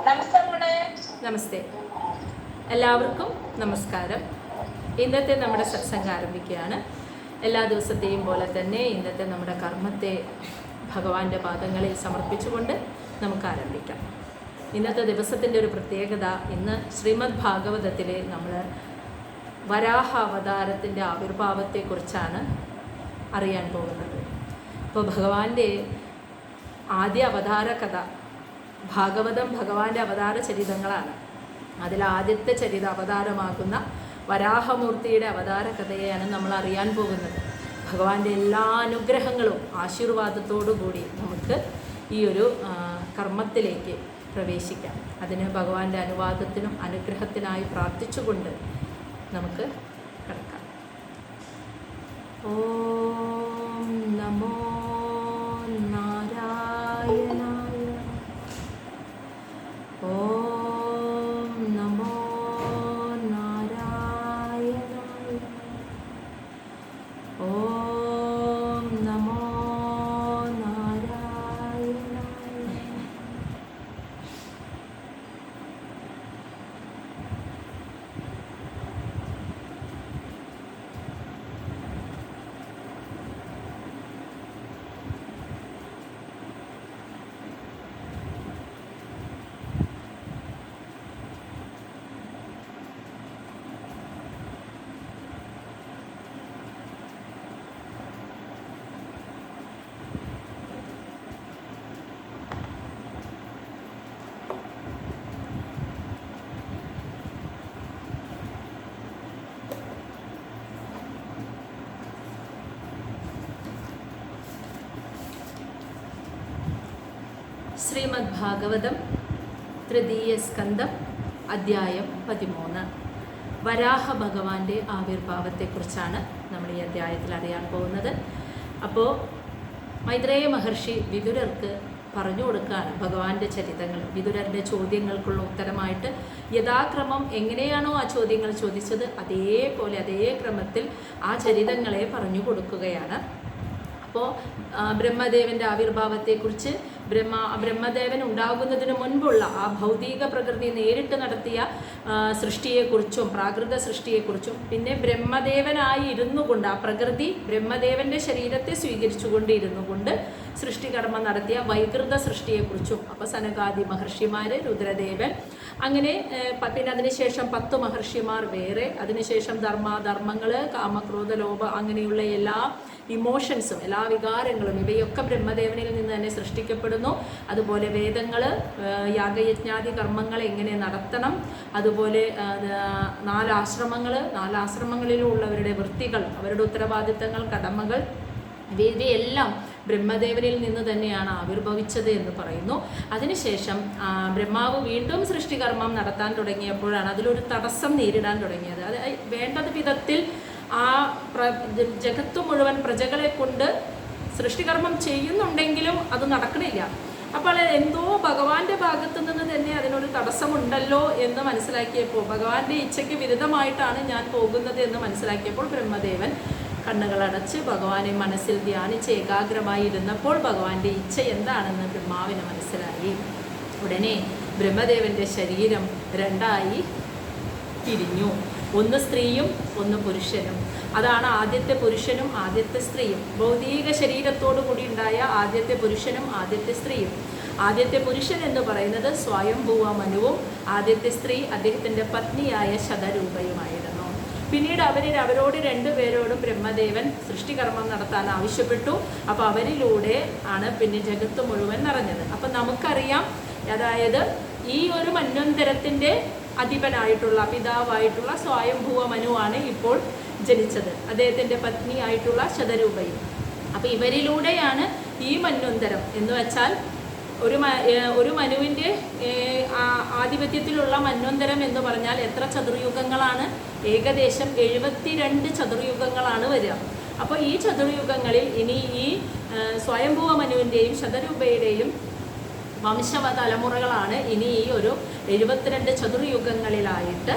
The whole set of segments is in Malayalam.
നമസ്തേ, എല്ലാവർക്കും നമസ്കാരം. ഇന്നത്തെ നമ്മുടെ സത്സംഗം ആരംഭിക്കുകയാണ്. എല്ലാ ദിവസത്തെയും പോലെ തന്നെ ഇന്നത്തെ നമ്മുടെ കർമ്മത്തെ ഭഗവാന്റെ പാദങ്ങളിൽ സമർപ്പിച്ചുകൊണ്ട് നമുക്ക് ആരംഭിക്കാം. ഇന്നത്തെ ദിവസത്തിൻ്റെ ഒരു പ്രത്യേകത, ഇന്ന് ശ്രീമദ് ഭാഗവതത്തിൽ നമ്മൾ വരാഹ അവതാരത്തിൻ്റെ ആവിർഭാവത്തെക്കുറിച്ചാണ് അറിയാൻ പോകുന്നത്. അപ്പോൾ ഭഗവാന്റെ ആദ്യ അവതാര കഥ, ഭാഗവതം ഭഗവാന്റെ അവതാര ചരിതങ്ങളാണ്. അതിൽ ആദ്യത്തെ ചരിത അവതാരമാകുന്ന വരാഹമൂർത്തിയുടെ അവതാര കഥയെയാണ് നമ്മൾ അറിയാൻ പോകുന്നത്. ഭഗവാന്റെ എല്ലാ അനുഗ്രഹങ്ങളും ആശീർവാദത്തോടു കൂടി നമുക്ക് ഈ ഒരു കർമ്മത്തിലേക്ക് പ്രവേശിക്കാം. അതിന് ഭഗവാന്റെ അനുവാദത്തിനും അനുഗ്രഹത്തിനായി പ്രാർത്ഥിച്ചുകൊണ്ട് നമുക്ക് കിടക്കാം. ഓം നമോ നാരായണായ. ഓം നമോ നാരായണായ. ഓം നമോ നാരായണായ. ശ്രീമദ് ഭാഗവതം തൃതീയ സ്കന്ധം അധ്യായം 13. വരാഹ ഭഗവാന്റെ ആവിർഭാവത്തെക്കുറിച്ചാണ് നമ്മൾ ഈ അധ്യായത്തിൽ അറിയാൻ പോകുന്നത്. അപ്പോൾ മൈത്രേയ മഹർഷി വിദുരർക്ക് പറഞ്ഞു കൊടുക്കുകയാണ് ഭഗവാന്റെ ചരിതങ്ങൾ. വിദുരരുടെ ചോദ്യങ്ങൾക്കുള്ള ഉത്തരമായിട്ട് യഥാക്രമം എങ്ങനെയാണോ ആ ചോദ്യങ്ങൾ ചോദിച്ചത് അതേപോലെ അതേ ക്രമത്തിൽ ആ ചരിതങ്ങളെ പറഞ്ഞു കൊടുക്കുകയാണ്. അപ്പോൾ ബ്രഹ്മദേവൻ്റെ ആവിർഭാവത്തെക്കുറിച്ച്, ബ്രഹ്മദേവൻ ഉണ്ടാകുന്നതിന് മുൻപുള്ള ആ ഭൗതിക പ്രകൃതി നേരിട്ട് നടത്തിയ സൃഷ്ടിയെക്കുറിച്ചും പ്രാകൃത സൃഷ്ടിയെക്കുറിച്ചും, പിന്നെ ബ്രഹ്മദേവനായി ഇരുന്നു കൊണ്ട് ആ പ്രകൃതി ബ്രഹ്മദേവൻ്റെ ശരീരത്തെ സ്വീകരിച്ചുകൊണ്ട് ഇരുന്നു കൊണ്ട് സൃഷ്ടികർമ്മം നടത്തിയ വൈകൃത സൃഷ്ടിയെക്കുറിച്ചും, അപ്പോൾ സനകാദി മഹർഷിമാർ, രുദ്രദേവൻ, അങ്ങനെ പിന്നെ അതിനുശേഷം 10 മഹർഷിമാർ വേറെ, അതിനുശേഷം ധർമ്മങ്ങൾ, കാമക്രോധ ലോഭ, അങ്ങനെയുള്ള എല്ലാ ഇമോഷൻസും എല്ലാ വികാരങ്ങളും ഇവയൊക്കെ ബ്രഹ്മദേവനിൽ നിന്ന് തന്നെ സൃഷ്ടിക്കപ്പെടുന്നു. അതുപോലെ വേദങ്ങൾ, യാഗയജ്ഞാദി കർമ്മങ്ങൾ എങ്ങനെ നടത്തണം, അതുപോലെ 4 ആശ്രമങ്ങൾ, 4 ആശ്രമങ്ങളിലുള്ളവരുടെ വൃത്തികൾ, അവരുടെ ഉത്തരവാദിത്തങ്ങൾ, കടമകൾ, ഇവയെല്ലാം ബ്രഹ്മദേവനിൽ നിന്ന് തന്നെയാണ് ആവിർഭവിച്ചത് എന്ന് പറയുന്നു. അതിനുശേഷം ബ്രഹ്മാവ് വീണ്ടും സൃഷ്ടികർമ്മം നടത്താൻ തുടങ്ങിയപ്പോഴാണ് അതിലൊരു തടസ്സം നേരിടാൻ തുടങ്ങിയത്. അത് വേണ്ടത് വിധത്തിൽ ആ ജഗത്ത് മുഴുവൻ പ്രജകളെ കൊണ്ട് സൃഷ്ടികർമ്മം ചെയ്യുന്നുണ്ടെങ്കിലും അത് നടക്കണില്ല. അപ്പോൾ എന്തോ ഭഗവാന്റെ ഭാഗത്തു നിന്ന് തന്നെ അതിനൊരു തടസ്സമുണ്ടല്ലോ എന്ന് മനസ്സിലാക്കിയപ്പോൾ, ഭഗവാന്റെ ഇച്ഛയ്ക്ക് വിരുദ്ധമായിട്ടാണ് ഞാൻ പോകുന്നത് എന്ന് മനസ്സിലാക്കിയപ്പോൾ ബ്രഹ്മദേവൻ കണ്ണുകളടച്ച് ഭഗവാനെ മനസ്സിൽ ധ്യാനിച്ച് ഏകാഗ്രമായി ഇരുന്നപ്പോൾ ഭഗവാന്റെ ഇച്ഛ എന്താണെന്ന് ബ്രഹ്മാവിന് മനസ്സിലായി. ഉടനെ ബ്രഹ്മദേവൻ്റെ ശരീരം 2ആയി തിരിഞ്ഞു. ഒന്ന് സ്ത്രീയും ഒന്ന് പുരുഷനും. അതാണ് ആദ്യത്തെ പുരുഷനും ആദ്യത്തെ സ്ത്രീയും. ഭൗതിക ശരീരത്തോടു കൂടി ഉണ്ടായ ആദ്യത്തെ പുരുഷനും ആദ്യത്തെ സ്ത്രീയും. ആദ്യത്തെ പുരുഷൻ എന്ന് പറയുന്നത് സ്വയംഭൂവ മനുവും ആദ്യത്തെ സ്ത്രീ അദ്ദേഹത്തിൻ്റെ പത്നിയായ ശതരൂപയുമായിരുന്നു. പിന്നീട് അവരോട് 2 പേരോടും ബ്രഹ്മദേവൻ സൃഷ്ടികർമ്മം നടത്താൻ ആവശ്യപ്പെട്ടു. അപ്പോൾ അവരിലൂടെ ആണ് പിന്നെ ജഗത്ത് മുഴുവൻ നിറഞ്ഞത്. അപ്പം നമുക്കറിയാം, അതായത് ഈ ഒരു മന്വന്തരത്തിൻ്റെ അധിപനായിട്ടുള്ള പിതാവായിട്ടുള്ള സ്വയംഭൂവ മനുവാണ് ഇപ്പോൾ ജനിച്ചത്, അദ്ദേഹത്തിൻ്റെ പത്നിയായിട്ടുള്ള ശതരൂപയും. അപ്പോൾ ഇവരിലൂടെയാണ് ഈ മന്വന്തരം എന്ന് വെച്ചാൽ ഒരു മനുവിൻ്റെ ആധിപത്യത്തിലുള്ള മന്വന്തരം എന്ന് പറഞ്ഞാൽ എത്ര ചതുർയുഗങ്ങളാണ്? ഏകദേശം 72 ചതുർയുഗങ്ങളാണ് വരിക. അപ്പോൾ ഈ ചതുർയുഗങ്ങളിൽ ഇനി ഈ സ്വയംഭൂവ മനുവിൻ്റെയും ശതരൂപയുടെയും വംശവ തലമുറകളാണ് ഇനി ഈ ഒരു 72 ചതുർയുഗങ്ങളിലായിട്ട്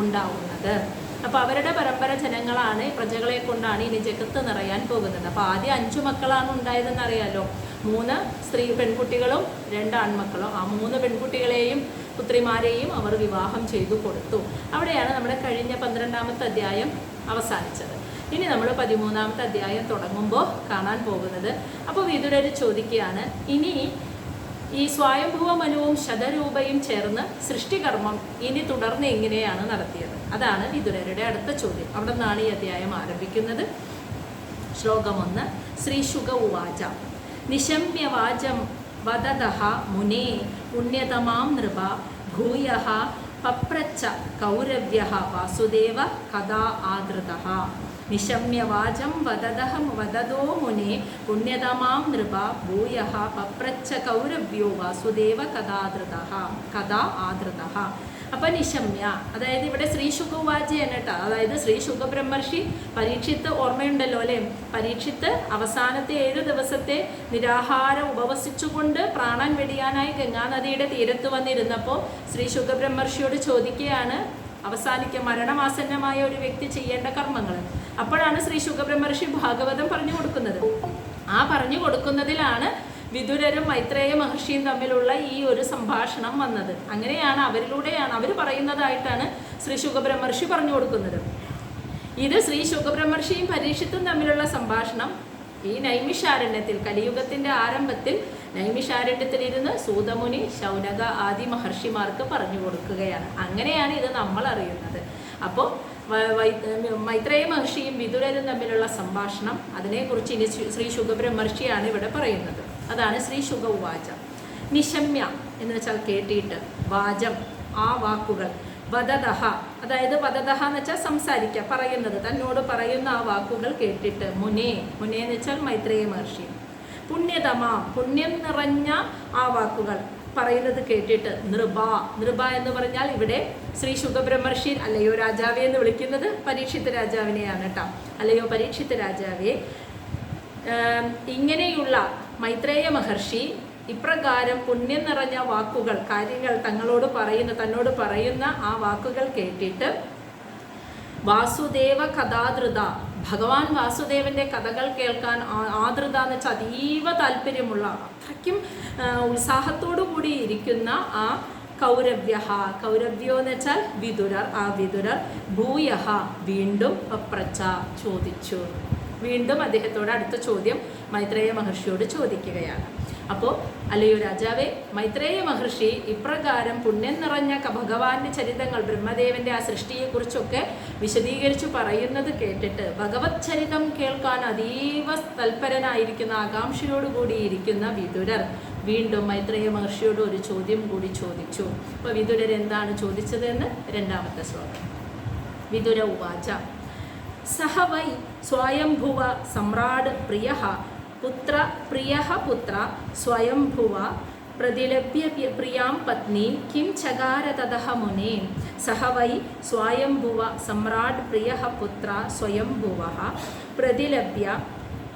ഉണ്ടാവുന്നത്. അപ്പോൾ അവരുടെ പരമ്പര ജനങ്ങളാണ്, പ്രജകളെ കൊണ്ടാണ് ഇനി ജഗത്ത് നിറയാൻ പോകുന്നത്. അപ്പോൾ ആദ്യം 5 മക്കളാണ് ഉണ്ടായതെന്ന് അറിയാമല്ലോ. 3 പെൺകുട്ടികളും 2 ആൺമക്കളും. ആ 3 പെൺകുട്ടികളെയും പുത്രിമാരെയും അവർ വിവാഹം ചെയ്തു കൊടുത്തു. അവിടെയാണ് നമ്മുടെ കഴിഞ്ഞ 12ാമത്തെ അധ്യായം അവസാനിച്ചത്. ഇനി നമ്മൾ 13ാമത്തെ അധ്യായം തുടങ്ങുമ്പോൾ കാണാൻ പോകുന്നത്, അപ്പോൾ വിദുരർ ചോദിക്കുകയാണ്, ഇനി ഈ സ്വയംഭുവ മനുവും ശതരൂപയും ചേർന്ന് സൃഷ്ടികർമ്മം ഇനി തുടർന്ന് എങ്ങനെയാണ് നടത്തിയത്? അതാണ് വിദുരരുടെ അടുത്ത ചോദ്യം. അവിടെ നിന്നാണ് ഈ അധ്യായം ആരംഭിക്കുന്നത്. ശ്ലോകം 1. ശ്രീശുക ഉവാച നിശമ്യവാചം വദതഃ മുനേ പുണ്യതമാം നൃപ ഭൂയഃ പപ്രച്ഛ കൗരവ്യഃ വാസുദേവ കഥാ ആദൃതഃ. നിശമ്യവാചം വദതോ മുനേ പുണ്യതമാം നൃപ ഭൂയഃ പപ്രച്ഛ കൗരവ്യോ വാസുദേവ കഥാ ആദൃതഃ. അപ്പം നിശമ്യ, അതായത് ഇവിടെ ശ്രീ ശുകവാചയാണ് കേട്ടോ. അതായത് ശ്രീ ശുകബ്രഹ്മർഷി പരീക്ഷിത്ത് ഓർമ്മയുണ്ടല്ലോ അല്ലേ? പരീക്ഷിത്ത് അവസാനത്തെ 7 ദിവസത്തെ നിരാഹാരം ഉപവസിച്ചുകൊണ്ട് പ്രാണൻ വെടിയാനായി ഗംഗാനദിയുടെ തീരത്ത് വന്നിരുന്നപ്പോൾ ശ്രീ ശുകബ്രഹ്മർഷിയോട് ചോദിക്കുകയാണ് മരണമാസന്നമായ ഒരു വ്യക്തി ചെയ്യേണ്ട കർമ്മങ്ങൾ. അപ്പോഴാണ് ശ്രീ ശുകബ്രഹ്മർഷി ഭാഗവതം പറഞ്ഞു കൊടുക്കുന്നത്. ആ പറഞ്ഞു കൊടുക്കുന്നതിലാണ് വിദുരരും മൈത്രേയ മഹർഷിയും തമ്മിലുള്ള ഈ ഒരു സംഭാഷണം വന്നത്. അങ്ങനെയാണ് അവരിലൂടെയാണ് അവർ പറയുന്നതായിട്ടാണ് ശ്രീ ശുകബ്രഹ്മർഷി പറഞ്ഞു കൊടുക്കുന്നത്. ഇത് ശ്രീ ശുകബ്രഹ്മർഷിയും പരീക്ഷിത്തും തമ്മിലുള്ള സംഭാഷണം ഈ നൈമിഷാരണ്യത്തിൽ, കലിയുഗത്തിൻ്റെ ആരംഭത്തിൽ നൈമിഷാരണ്യത്തിലിരുന്ന് സൂതമുനി, ശൗനക ആദി മഹർഷിമാർക്ക് പറഞ്ഞു കൊടുക്കുകയാണ്. അങ്ങനെയാണ് ഇത് നമ്മൾ അറിയുന്നത്. അപ്പോൾ മൈത്രേയ മഹർഷിയും വിദുരരും തമ്മിലുള്ള സംഭാഷണം, അതിനെക്കുറിച്ച് ഇനി ശ്രീ ശുകബ്രഹ്മർഷിയാണ് ഇവിടെ പറയുന്നത്. അതാണ് ശ്രീ ശുക ഉവാച. നിശമ്യ എന്ന് വെച്ചാൽ കേട്ടിട്ട്, വാചം ആ വാക്കുകൾ, വദതഃ അതായത് വദതഃ എന്ന് വെച്ചാൽ സംസാരിക്കുക, പറയുന്നത്, തന്നോട് പറയുന്ന ആ വാക്കുകൾ കേട്ടിട്ട്, മുനേ എന്ന് വെച്ചാൽ മൈത്രേയ മഹർഷി, പുണ്യതമാം പുണ്യം നിറഞ്ഞ ആ വാക്കുകൾ പറയുന്നത് കേട്ടിട്ട്, നൃപ എന്ന് പറഞ്ഞാൽ ഇവിടെ ശ്രീ ശുകബ്രഹ്മർഷി അല്ലയോ രാജാവേ എന്ന് വിളിക്കുന്നത് പരീക്ഷിത്ത് രാജാവിനെയാണ് കേട്ടോ. അല്ലയോ പരീക്ഷിത്ത് രാജാവേ, ഇങ്ങനെയുള്ള മൈത്രേയ മഹർഷി ഇപ്രകാരം പുണ്യം നിറഞ്ഞ വാക്കുകൾ, കാര്യങ്ങൾ തന്നോട് പറയുന്ന ആ വാക്കുകൾ കേട്ടിട്ട്, വാസുദേവ കഥാധൃത, ഭഗവാൻ വാസുദേവന്റെ കഥകൾ കേൾക്കാൻ ആദൃത എന്ന് വെച്ചാൽ അതീവ താല്പര്യമുള്ള, അത്രയ്ക്കും ഉത്സാഹത്തോടു കൂടി ഇരിക്കുന്ന ആ കൗരവ്യോ എന്ന് വെച്ചാൽ വിദുരർ, ആ വിദുരർ ഭൂയഃ വീണ്ടും പപ്രച്ഛ ചോദിച്ചു. വീണ്ടും അദ്ദേഹത്തോട് അടുത്ത ചോദ്യം മൈത്രേയ മഹർഷിയോട് ചോദിക്കുകയാണ്. അപ്പോൾ അല്ലയോ രാജാവേ, മൈത്രേയ മഹർഷി ഇപ്രകാരം പുണ്യം നിറഞ്ഞ ഭഗവാന്റെ ചരിതങ്ങൾ, ബ്രഹ്മദേവന്റെ ആ സൃഷ്ടിയെക്കുറിച്ചൊക്കെ വിശദീകരിച്ചു പറയുന്നത് കേട്ടിട്ട് ഭഗവത് ചരിതം കേൾക്കാൻ അതീവ തൽപരനായിരിക്കുന്ന, ആകാംക്ഷയോടുകൂടിയിരിക്കുന്ന വിദുരർ വീണ്ടും മൈത്രേയ മഹർഷിയോട് ഒരു ചോദ്യം കൂടി ചോദിച്ചു. അപ്പോൾ വിദുരർ എന്താണ് ചോദിച്ചതെന്ന് 2ാമത്തെ ശ്ലോകം. വിദുര ഉവാച സഹ വൈ സ്വയംഭുവ സമ്രാട് പ്രിയഃ പുത്ര സ്വയംഭുവ പ്രതിലഭ്യ പ്രിയാം പത്നി കിം ചകാര തതഃ മുനേ. സഹ വൈ സ്വയംഭുവ സമ്രാട് പ്രിയഃ പുത്ര സ്വയംഭുവഃ പ്രതിലഭ്യ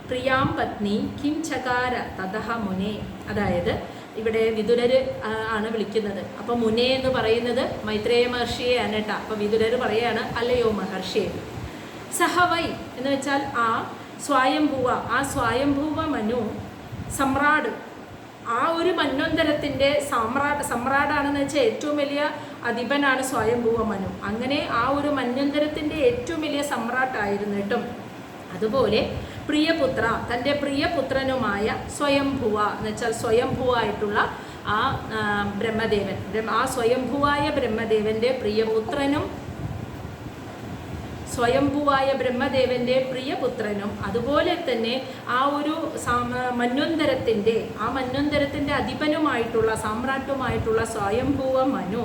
പ്രിയാം പത്നി കിം ചകാര തതഃ മുനേ. അതായത് ഇവിടെ വിദുരർ ആണ് വിളിക്കുന്നത്. അപ്പോൾ മുനേ എന്ന് പറയുന്നത് മൈത്രേയ മഹർഷിയെയാണ് കേട്ടോ. അപ്പോൾ വിദുരർ പറയാണ്, അല്ലയോ മഹർഷിയെ, സഹവൈ എന്ന് വെച്ചാൽ ആ സ്വയംഭൂവ മനു സമ്രാട്, ആ ഒരു മന്വന്തരത്തിൻ്റെ സമ്രാടാണെന്ന് വെച്ചാൽ ഏറ്റവും വലിയ അധിപനാണ് സ്വയംഭൂവ മനു. അങ്ങനെ ആ ഒരു മന്വന്തരത്തിൻ്റെ ഏറ്റവും വലിയ സമ്രാട്ടായിരുന്നിട്ടും, അതുപോലെ പ്രിയപുത്ര, തൻ്റെ പ്രിയപുത്രനുമായ സ്വയംഭുവ എന്ന് വെച്ചാൽ സ്വയംഭുവായിട്ടുള്ള ആ ബ്രഹ്മദേവൻ, ആ സ്വയംഭുവായ ബ്രഹ്മദേവൻ്റെ പ്രിയപുത്രനും, സ്വയംഭുവായ ബ്രഹ്മദേവൻ്റെ പ്രിയപുത്രനും, അതുപോലെ തന്നെ ആ ഒരു മന്വന്തരത്തിൻ്റെ അധിപനുമായിട്ടുള്ള, സാമ്രാട്ടുമായിട്ടുള്ള സ്വയംഭുവ മനു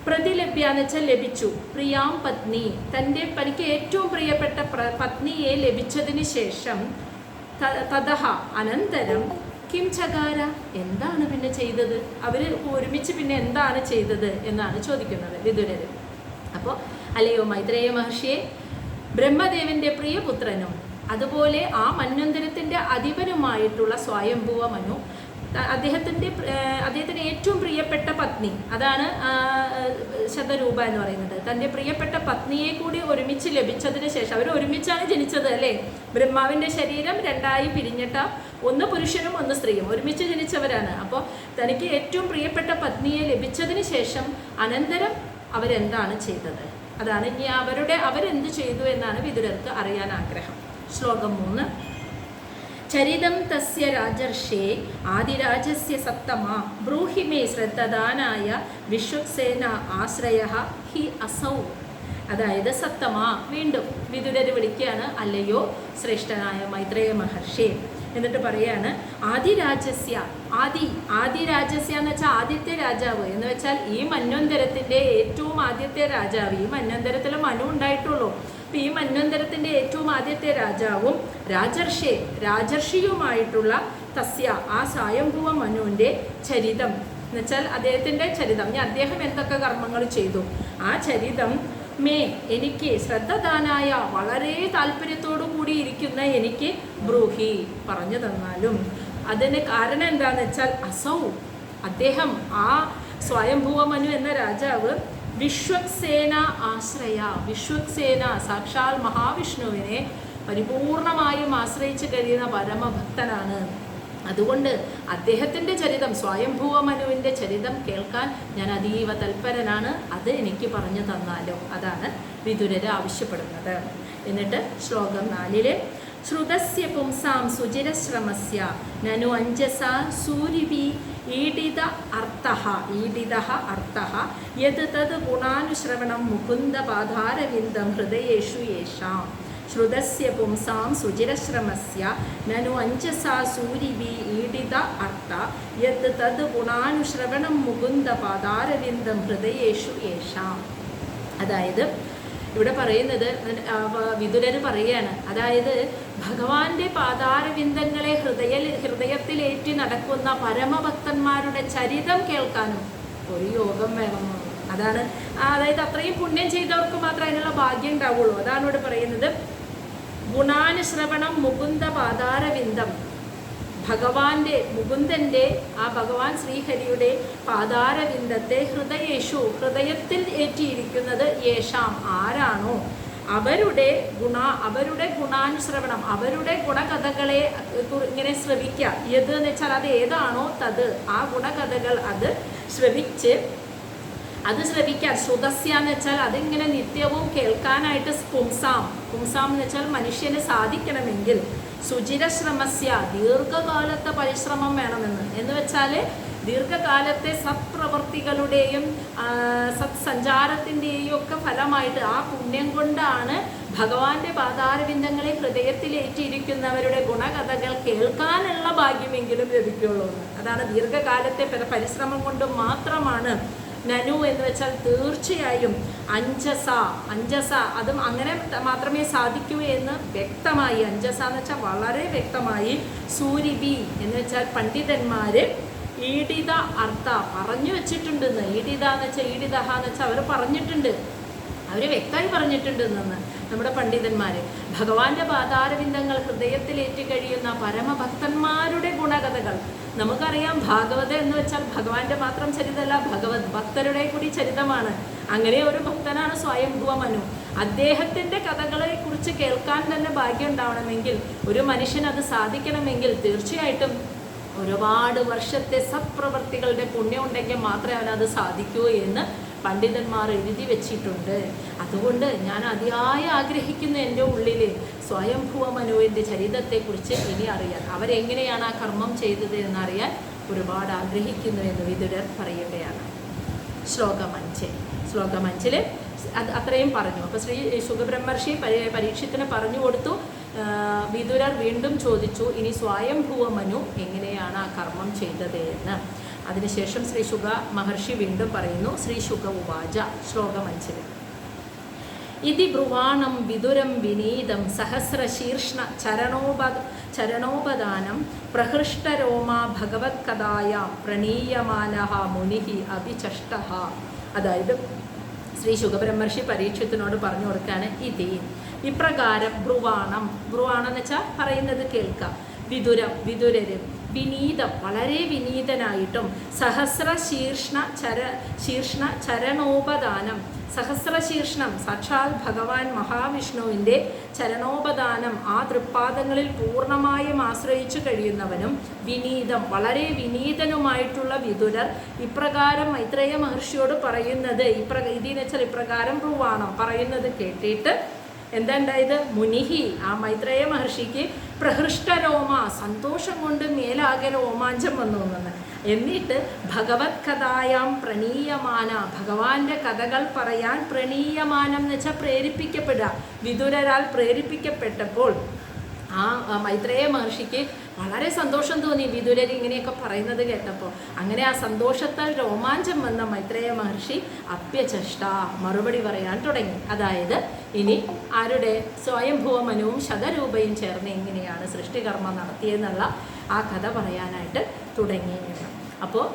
പ്രതിലഭ്യ എന്ന് വെച്ചാൽ ലഭിച്ചു, പ്രിയാം പത്നി, തനിക്ക് ഏറ്റവും പ്രിയപ്പെട്ട പത്നിയെ ലഭിച്ചതിന് ശേഷം, തതഃ അനന്തരം കിം ചകാര എന്താണ് പിന്നെ ചെയ്തത്, അവർ ഒരുമിച്ച് പിന്നെ എന്താണ് ചെയ്തത് എന്നാണ് ചോദിക്കുന്നത് വിദുരർ. അപ്പോൾ അല്ലയോ മൈത്രേയ മഹർഷിയെ, ബ്രഹ്മദേവന്റെ പ്രിയപുത്രനും അതുപോലെ ആ മന്വന്തരത്തിൻ്റെ അധിപനുമായിട്ടുള്ള സ്വയംഭുവ മനു അദ്ദേഹത്തിന് ഏറ്റവും പ്രിയപ്പെട്ട പത്നി, അതാണ് ശതരൂപ എന്ന് പറയുന്നത്. തൻ്റെ പ്രിയപ്പെട്ട പത്നിയെ കൂടി ഒരുമിച്ച് ലഭിച്ചതിന് ശേഷം, അവർ ഒരുമിച്ചാണ് ജനിച്ചത് അല്ലേ? ബ്രഹ്മാവിൻ്റെ ശരീരം രണ്ടായി പിരിഞ്ഞിട്ട് ഒന്ന് പുരുഷനും ഒന്ന് സ്ത്രീയും ഒരുമിച്ച് ജനിച്ചവരാണ്. അപ്പോൾ തനിക്ക് ഏറ്റവും പ്രിയപ്പെട്ട പത്നിയെ ലഭിച്ചതിന് ശേഷം അനന്തരം അവരെന്താണ് ചെയ്തത്, അതാണ് ഇനി അവരെന്ത് ചെയ്തു എന്നാണ് വിദുരർക്ക് അറിയാൻ ആഗ്രഹം. ശ്ലോകം 3. ചരിതം തസ്യ രാജർഷേ ആദിരാജസ്യ സത്തമ ബ്രൂഹി മേ ശ്രദ്ധദാനായ വിശ്വക്സേന ആശ്രയഃ ഹി അസൗ. അതായത് സത്തമ, വീണ്ടും വിദുരർ വിളിക്കുകയാണ്, അല്ലയോ ശ്രേഷ്ഠനായ മൈത്രേയ മഹർഷി. എന്നിട്ട് പറയാണ്, ആദിരാജസ്യ എന്ന് വെച്ചാൽ ആദ്യത്തെ രാജാവ് എന്ന് വെച്ചാൽ ഈ മന്വന്തരത്തിൻ്റെ ഏറ്റവും ആദ്യത്തെ രാജാവ്. ഈ മന്വന്തരത്തിൽ മനു ഉണ്ടായിട്ടുള്ളൂ. അപ്പം ഈ മന്വന്തരത്തിൻ്റെ ഏറ്റവും ആദ്യത്തെ രാജാവും രാജർഷിയുമായിട്ടുള്ള തസ്യ ആ സ്വയംഭുവ മനുവിൻ്റെ ചരിതം എന്ന് വെച്ചാൽ അദ്ദേഹത്തിൻ്റെ ചരിതം, അദ്ദേഹം എന്തൊക്കെ കർമ്മങ്ങൾ ചെയ്തു ആ ചരിതം എനിക്ക് ശ്രദ്ധദാനായ വളരെ താല്പര്യത്തോടു കൂടി ഇരിക്കുന്ന എനിക്ക് ബ്രൂഹി പറഞ്ഞു തന്നാലും. അതിന് കാരണം എന്താണെന്ന് വെച്ചാൽ അസൗ, അദ്ദേഹം ആ സ്വയംഭുവ മനു എന്ന രാജാവ് വിശ്വക്സേന ആശ്രയ, വിശ്വക്സേന സാക്ഷാൽ മഹാവിഷ്ണുവിനെ പരിപൂർണമായും ആശ്രയിച്ച് കഴിയുന്ന പരമഭക്തനാണ്. അതുകൊണ്ട് അദ്ദേഹത്തിൻ്റെ ചരിതം, സ്വയംഭുവ മനുവിൻ്റെ ചരിതം കേൾക്കാൻ ഞാൻ അതീവ തൽപരനാണ്. അത് എനിക്ക് പറഞ്ഞു തന്നാലോ, അതാണ് വിദുരര് ആവശ്യപ്പെടുന്നത്. എന്നിട്ട് ശ്ലോകം 4 ശ്രുതസ്യ പുംസാം സുചിരശ്രമസ്യ നനു അഞ്ജസ സൂരിഭി ഈഡിത അർത്ഥഃ യത് തത് ഗുണാനുശ്രവണം മുകുന്ദപാദാരവിന്ദം ഹൃദയേഷു യേഷാം. ശ്രുതസ്യ പുംസാം സുചിരശ്രമസ്യ നനു അഞ്ജസാ സൂരിഭി ഈഡിത അർത്ഥ യത് തത് ഗുണാനുശ്രവണം മുകുന്ദപാദാരവിന്ദം ഹൃദയേഷു യേഷാം. അതായത് ഇവിടെ പറയുന്നത്, വിദുരര് പറയുകയാണ്, അതായത് ഭഗവാന്റെ പാദാരവിന്ദങ്ങളെ ഹൃദയത്തിലേറ്റി നടക്കുന്ന പരമഭക്തന്മാരുടെ ചരിതം കേൾക്കാനും ഒരു യോഗം വേണമെന്നാണ്. അതാണ്, അതായത് അത്രയും പുണ്യം ചെയ്തവർക്ക് മാത്രമേ അതിനുള്ള ഭാഗ്യം ഉണ്ടാവുള്ളൂ. അതാണ് ഇവിടെ പറയുന്നത്. ഗുണാനുശ്രവണം മുകുന്ദ പാദാരവിന്ദം, മുകുന്ദൻ്റെ ആ ഭഗവാൻ ശ്രീഹരിയുടെ പാദാരവിന്ദത്തെ ഹൃദയത്തിൽ ഏറ്റിയിരിക്കുന്നത് യേശാം, ആരാണോ അവരുടെ ഗുണാനുശ്രവണം, അവരുടെ ഗുണകഥകളെ ഇങ്ങനെ ശ്രവിക്കുക. യത് എന്ന് വെച്ചാൽ അത് ഏതാണോ തത്, ആ ഗുണകഥകൾ അത് ശ്രവിക്കാൻ. ശ്രുതസ്യ എന്ന് വെച്ചാൽ അതിങ്ങനെ നിത്യവും കേൾക്കാനായിട്ട് പുംസാം എന്ന് വെച്ചാൽ മനുഷ്യന് സാധിക്കണമെങ്കിൽ സുചിരശ്രമസ്യ ദീർഘകാലത്തെ പരിശ്രമം എന്ന് വെച്ചാൽ ദീർഘകാലത്തെ സത്പ്രവർത്തികളുടെയും സത്സഞ്ചാരത്തിൻ്റെയും ഒക്കെ ഫലമായിട്ട് ആ പുണ്യം കൊണ്ടാണ് ഭഗവാന്റെ പാദാരവിന്ദങ്ങളെ ഹൃദയത്തിലേറ്റിയിരിക്കുന്നവരുടെ ഗുണകഥകൾ കേൾക്കാനുള്ള ഭാഗ്യമെങ്കിലും ലഭിക്കുള്ളൂ. അതാണ് ദീർഘകാലത്തെ പരിശ്രമം കൊണ്ട് മാത്രമാണ്. നനു എന്ന് വെച്ചാൽ തീർച്ചയായും, അഞ്ജസ അതും അങ്ങനെ മാത്രമേ സാധിക്കൂ എന്ന് വ്യക്തമായി. അഞ്ജസ എന്ന് വെച്ചാൽ വളരെ വ്യക്തമായി. സൂരിബി എന്ന് വെച്ചാൽ പണ്ഡിതന്മാര് ഈഡിത അർത്ഥ പറഞ്ഞു വെച്ചിട്ടുണ്ടെന്ന്. ഈഡിത എന്ന് വെച്ചാൽ ഈഡിതഹ എന്ന് വെച്ചാൽ അവർ പറഞ്ഞിട്ടുണ്ട്, അവർ വ്യക്തമായി പറഞ്ഞിട്ടുണ്ടെന്ന് നമ്മുടെ പണ്ഡിതന്മാര്. ഭഗവാന്റെ പാദാരവിന്ദങ്ങൾ ഹൃദയത്തിലേറ്റി കഴിയുന്ന പരമഭക്തന്മാരുടെ ഗുണകഥകൾ നമുക്കറിയാം. ഭാഗവതം എന്ന് വെച്ചാൽ ഭഗവാന്റെ മാത്രം ചരിതമല്ല, ഭക്തരുടെ കൂടി ചരിതമാണ്. അങ്ങനെ ഒരു ഭക്തനാണ് സ്വയംഭുവ മനു. അദ്ദേഹത്തിൻ്റെ കഥകളെ കുറിച്ച് കേൾക്കാൻ തന്നെ ഭാഗ്യം ഉണ്ടാവണമെങ്കിൽ, ഒരു മനുഷ്യന് അത് സാധിക്കണമെങ്കിൽ തീർച്ചയായിട്ടും ഒരുപാട് വർഷത്തെ സത്പ്രവർത്തികളുടെ പുണ്യം ഉണ്ടെങ്കിൽ മാത്രമേ അവനത് സാധിക്കൂ എന്ന് പണ്ഡിതന്മാർ എഴുതി വെച്ചിട്ടുണ്ട്. അതുകൊണ്ട് ഞാൻ അതിയായി ആഗ്രഹിക്കുന്നു എൻ്റെ ഉള്ളിൽ സ്വയംഭുവ മനുവിൻ്റെ ചരിതത്തെക്കുറിച്ച് ഇനി അറിയാൻ, അവരെങ്ങനെയാണ് ആ കർമ്മം ചെയ്തത് എന്നറിയാൻ ഒരുപാട് ആഗ്രഹിക്കുന്നു എന്ന് വിദുരർ പറയുകയാണ്. ശ്ലോകം 5 അത് അത്രയും പറഞ്ഞു. അപ്പോൾ ശ്രീ ശുഗബ്രഹ്മർഷി പരീക്ഷത്തിന് പറഞ്ഞു കൊടുത്തു. വിദുരർ വീണ്ടും ചോദിച്ചു, ഇനി സ്വയംഭുവ മനു എങ്ങനെയാണ് ആ കർമ്മം ചെയ്തത് എന്ന്. അതിനുശേഷം ശ്രീ ശുഗ മഹർഷി വീണ്ടും പറയുന്നു. ശ്രീ ശുഗ ഉവാച. ശ്ലോകം 5 ഇതി ബ്രുവാണം വിദുരം വിനീതം സഹസ്രശീർഷ്ണ ചരണോപദാനം പ്രഹൃഷ്ടരോമാ ഭഗവത്കഥായാം പ്രണീയമാനഃ മുനിഃ അഭിചഷ്ടഃ. അതായത് ശ്രീ ശുഗബ്രഹ്മർഷി പരീക്ഷത്തിനോട് പറഞ്ഞു കൊടുക്കുകയാണ്, ഇപ്രകാരം ബ്രുവാണം എന്ന് വെച്ചാൽ പറയുന്നത് കേൾക്കാം. വിദുരര് വിനീതം വളരെ വിനീതനായിട്ടും ശീർഷ്ണ ചരണോപദാനം സഹസ്രശീർഷ്ണം സാക്ഷാൽ ഭഗവാൻ മഹാവിഷ്ണുവിൻ്റെ ചരണോപദാനം ആ തൃപ്പാദങ്ങളിൽ പൂർണ്ണമായും ആശ്രയിച്ചു കഴിയുന്നവനും വിനീതം വളരെ വിനീതനുമായിട്ടുള്ള വിതുരർ ഇപ്രകാരം മൈത്രേയ മഹർഷിയോട് പറയുന്നത് ഇതിനെ വെച്ചാൽ ഇപ്രകാരം ബ്രുവാണം പറയുന്നത് കേട്ടിട്ട് എന്താ ഉണ്ടായത്? മുനിഹി ആ മൈത്രേയ മഹർഷിക്ക് പ്രഹൃഷ്ടരോമ സന്തോഷം കൊണ്ട് മേലാകെ രോമാഞ്ചം വന്നു എന്ന്. എന്നിട്ട് ഭഗവത് കഥായാം പ്രണീയമാന ഭഗവാന്റെ കഥകൾ പറയാൻ പ്രണീയമാനം എന്ന് വെച്ചാൽ പ്രേരിപ്പിക്കപ്പെടുക. വിതുരരാൽ പ്രേരിപ്പിക്കപ്പെട്ടപ്പോൾ ആ മൈത്രേയ മഹർഷിക്ക് വളരെ സന്തോഷം തോന്നി വിതുരർ ഇങ്ങനെയൊക്കെ പറയുന്നത് കേട്ടപ്പോൾ. അങ്ങനെ ആ സന്തോഷത്താൽ രോമാഞ്ചം വന്ന മൈത്രേയ മഹർഷി അപ്യചഷ്ട മറുപടി പറയാൻ തുടങ്ങി. അതായത് ഇനി ആരുടെ സ്വയംഭുവ മനുവും ശതരൂപയും ചേർന്ന് എങ്ങനെയാണ് സൃഷ്ടികർമ്മം നടത്തിയെന്നുള്ള ആ കഥ പറയാനായിട്ട് തുടങ്ങി. അപ്പോൾ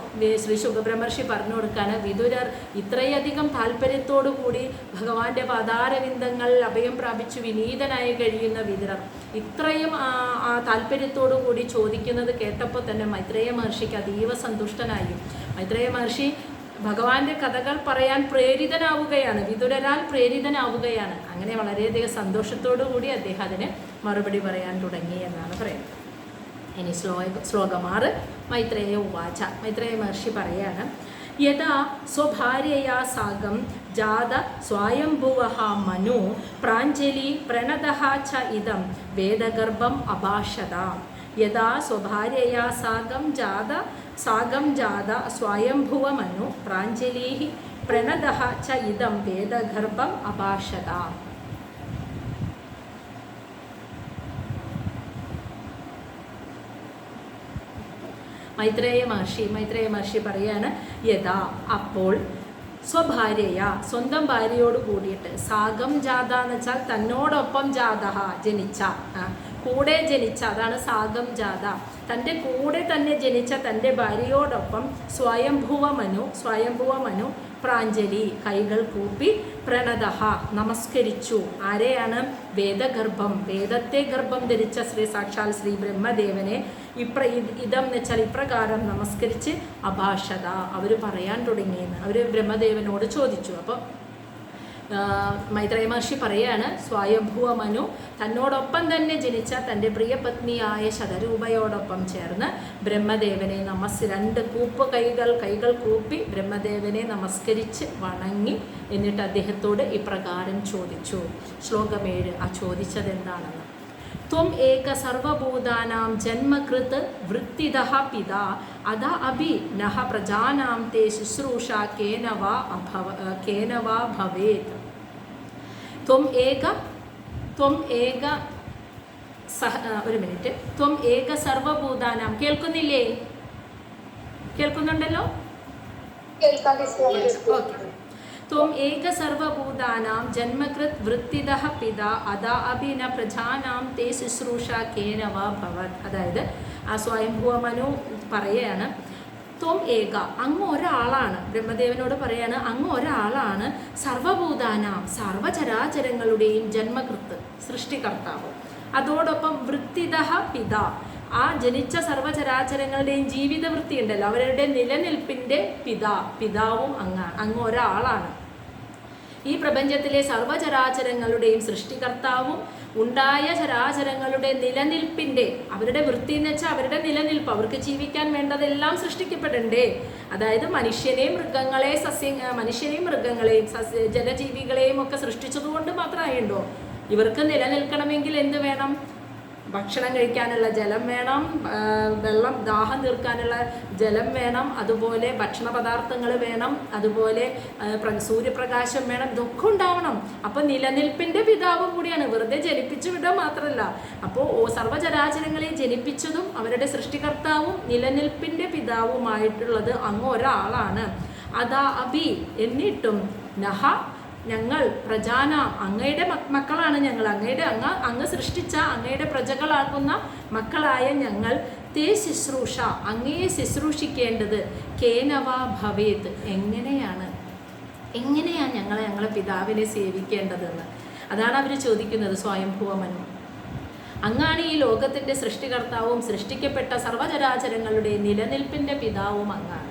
ശ്രീ ശുഖബ്രഹ്മർഷി പറഞ്ഞു കൊടുക്കാണ്, വിതുരർ ഇത്രയധികം താല്പര്യത്തോടു കൂടി ഭഗവാന്റെ പാതാരവിന്ദങ്ങൾ അഭയം പ്രാപിച്ചു വിനീതനായി കഴിയുന്ന വിതുരർ ഇത്രയും ആ താല്പര്യത്തോടു കൂടി ചോദിക്കുന്നത് കേട്ടപ്പോൾ തന്നെ മൈത്രേയ മഹർഷിക്ക് അതീവ സന്തുഷ്ടനായി. മൈത്രേയ മഹർഷി ഭഗവാന്റെ കഥകൾ പറയാൻ പ്രേരിതനാവുകയാണ്, വിതുരരാൽ പ്രേരിതനാവുകയാണ്. അങ്ങനെ വളരെയധികം സന്തോഷത്തോടു കൂടി അദ്ദേഹം അതിന് മറുപടി പറയാൻ തുടങ്ങി എന്നാണ് പറയുന്നത്. ഇനി ശ്ലോകം 6 മൈത്രേയ ഉവാച. മൈത്രേയ മഹർഷി പറയാണ്, യഥാ സ്വഭാര്യയാ സാഗം ജാത സ്വയംഭുവഃ മനു പ്രാഞ്ജലി പ്രണതഃ ച ഇദം വേദഗർഭം അഭാഷത. യഥാ സ്വഭാര്യയാ സാഗം ജാത സ്വയംഭുവ മനു പ്രാഞ്ജലി പ്രണതഃ ച ഇദം വേദഗർഭം അഭാഷത. മൈത്രേയ മഹർഷി പറയാണ്, യഥാ അപ്പോൾ സ്വഭാര്യയ സ്വന്തം ഭാര്യയോട് കൂടിയിട്ട് സാഗം ജാത എന്ന് വെച്ചാൽ തന്നോടൊപ്പം ജാത ജനിച്ച കൂടെ ജനിച്ച അതാണ് സാഗം ജാത. തൻ്റെ കൂടെ തന്നെ ജനിച്ച തൻ്റെ ഭാര്യയോടൊപ്പം സ്വയംഭുവ മനു പ്രാഞ്ജലി കൈകൾ കൂപ്പി പ്രണതഃ നമസ്കരിച്ചു. ആരെയാണ്? വേദഗർഭം വേദത്തെ ഗർഭം ധരിച്ച ശ്രീ സാക്ഷാൽ ശ്രീ ബ്രഹ്മദേവനെ ഇതം എന്ന് വെച്ചാൽ ഇപ്രകാരം നമസ്കരിച്ച് അഭാഷത അവർ പറയാൻ തുടങ്ങിയെന്ന് അവർ ബ്രഹ്മദേവനോട് ചോദിച്ചു. അപ്പോൾ മൈത്രേയ മഹർഷി പറയാണ്, സ്വയംഭുവ മനു തന്നോടൊപ്പം തന്നെ ജനിച്ച തൻ്റെ പ്രിയപത്നിയായ ശതരൂപയോടൊപ്പം ചേർന്ന് ബ്രഹ്മദേവനെ രണ്ട് കൈകൾ കൂപ്പി ബ്രഹ്മദേവനെ നമസ്കരിച്ച് വണങ്ങി. എന്നിട്ട് അദ്ദേഹത്തോട് ഇപ്രകാരം ചോദിച്ചു. ശ്ലോകം 7 ആ ചോദിച്ചത് എന്താണെന്ന്. ത്വം ഏക സർവഭൂതാനാം ജന്മകൃത് വൃത്തിദഃ പിതാ അദ അഭി നഃ പ്രജാനാം തേ ശുശ്രൂഷ കേന വാ ഭവേത്. ത്വം ഏക സർവഭൂതാനാം കേൾക്കുന്നില്ലേ? കേൾക്കുന്നുണ്ടല്ലോ? ഓക്കെ. ത്വം ഏക സർവഭൂതാനാം ജന്മകൃത് വൃത്തിദഃ പിതാ അദാ അഭി ന പ്രജാനാം തേ ശുശ്രൂഷ കേന വാ ഭവത്. അതായത് ആ സ്വയംഭുവ മനു പറയാണ്, ത്വം ഏക അങ്ങ് ഒരാളാണ്. ബ്രഹ്മദേവനോട് പറയാണ്, അങ്ങ് ഒരാളാണ് സർവഭൂതാനാം സർവചരാചരങ്ങളുടെയും ജന്മകൃത്ത് സൃഷ്ടികർത്താവ്. അതോടൊപ്പം വൃത്തിദഃ പിതാ ആ ജനിച്ച സർവചരാചരങ്ങളുടെയും ജീവിതവൃത്തി ഉണ്ടല്ലോ അവരുടെ നിലനിൽപ്പിൻ്റെ പിതാവും അങ്ങ് ഒരാളാണ്. ഈ പ്രപഞ്ചത്തിലെ സർവചരാചരങ്ങളുടെയും സൃഷ്ടികർത്താവും ഉണ്ടായ ചരാചരങ്ങളുടെ നിലനിൽപ്പിൻ്റെ അവരുടെ വൃത്തി എന്ന് വെച്ചാൽ അവരുടെ നിലനിൽപ്പ് അവർക്ക് ജീവിക്കാൻ വേണ്ടതെല്ലാം സൃഷ്ടിക്കപ്പെടണ്ടേ. അതായത് മനുഷ്യനെയും മൃഗങ്ങളെയും ജലജീവികളെയും ഒക്കെ സൃഷ്ടിച്ചതുകൊണ്ട് മാത്രമായുണ്ടോ? ഇവർക്ക് നിലനിൽക്കണമെങ്കിൽ എന്ത് വേണം? ഭക്ഷണം കഴിക്കാനുള്ള ജലം വേണം, വെള്ളം ദാഹം തീർക്കാനുള്ള ജലം വേണം, അതുപോലെ ഭക്ഷണ പദാർത്ഥങ്ങൾ വേണം, അതുപോലെ സൂര്യപ്രകാശം വേണം, ഇതൊക്കെ ഉണ്ടാവണം. അപ്പോൾ നിലനിൽപ്പിൻ്റെ പിതാവും കൂടിയാണ്, വെറുതെ ജനിപ്പിച്ചു വിടുക മാത്രമല്ല. അപ്പോൾ സർവ്വചരാചരങ്ങളെ ജനിപ്പിച്ചതും അവരുടെ സൃഷ്ടികർത്താവും നിലനിൽപ്പിൻ്റെ പിതാവുമായിട്ടുള്ളത് അങ്ങ് ഒരാളാണ്. അതാ അഭി എന്നിട്ടും നഹ ഞങ്ങൾ പ്രജാന അങ്ങയുടെ മക്കളാണ് ഞങ്ങൾ, അങ്ങ് സൃഷ്ടിച്ച അങ്ങയുടെ പ്രജകളാകുന്ന മക്കളായ ഞങ്ങൾ തേ ശുശ്രൂഷ അങ്ങയെ ശുശ്രൂഷിക്കേണ്ടത് കേനവാ ഭവേത് എങ്ങനെയാണ് ഞങ്ങളെ പിതാവിനെ സേവിക്കേണ്ടതെന്ന്. അതാണ് അവർ ചോദിക്കുന്നത് സ്വയംഭുവ മനു. അങ്ങാണ് ഈ ലോകത്തിൻ്റെ സൃഷ്ടികർത്താവും സൃഷ്ടിക്കപ്പെട്ട സർവ്വചരാചരങ്ങളുടെ നിലനിൽപ്പിൻ്റെ പിതാവും അങ്ങാണ്.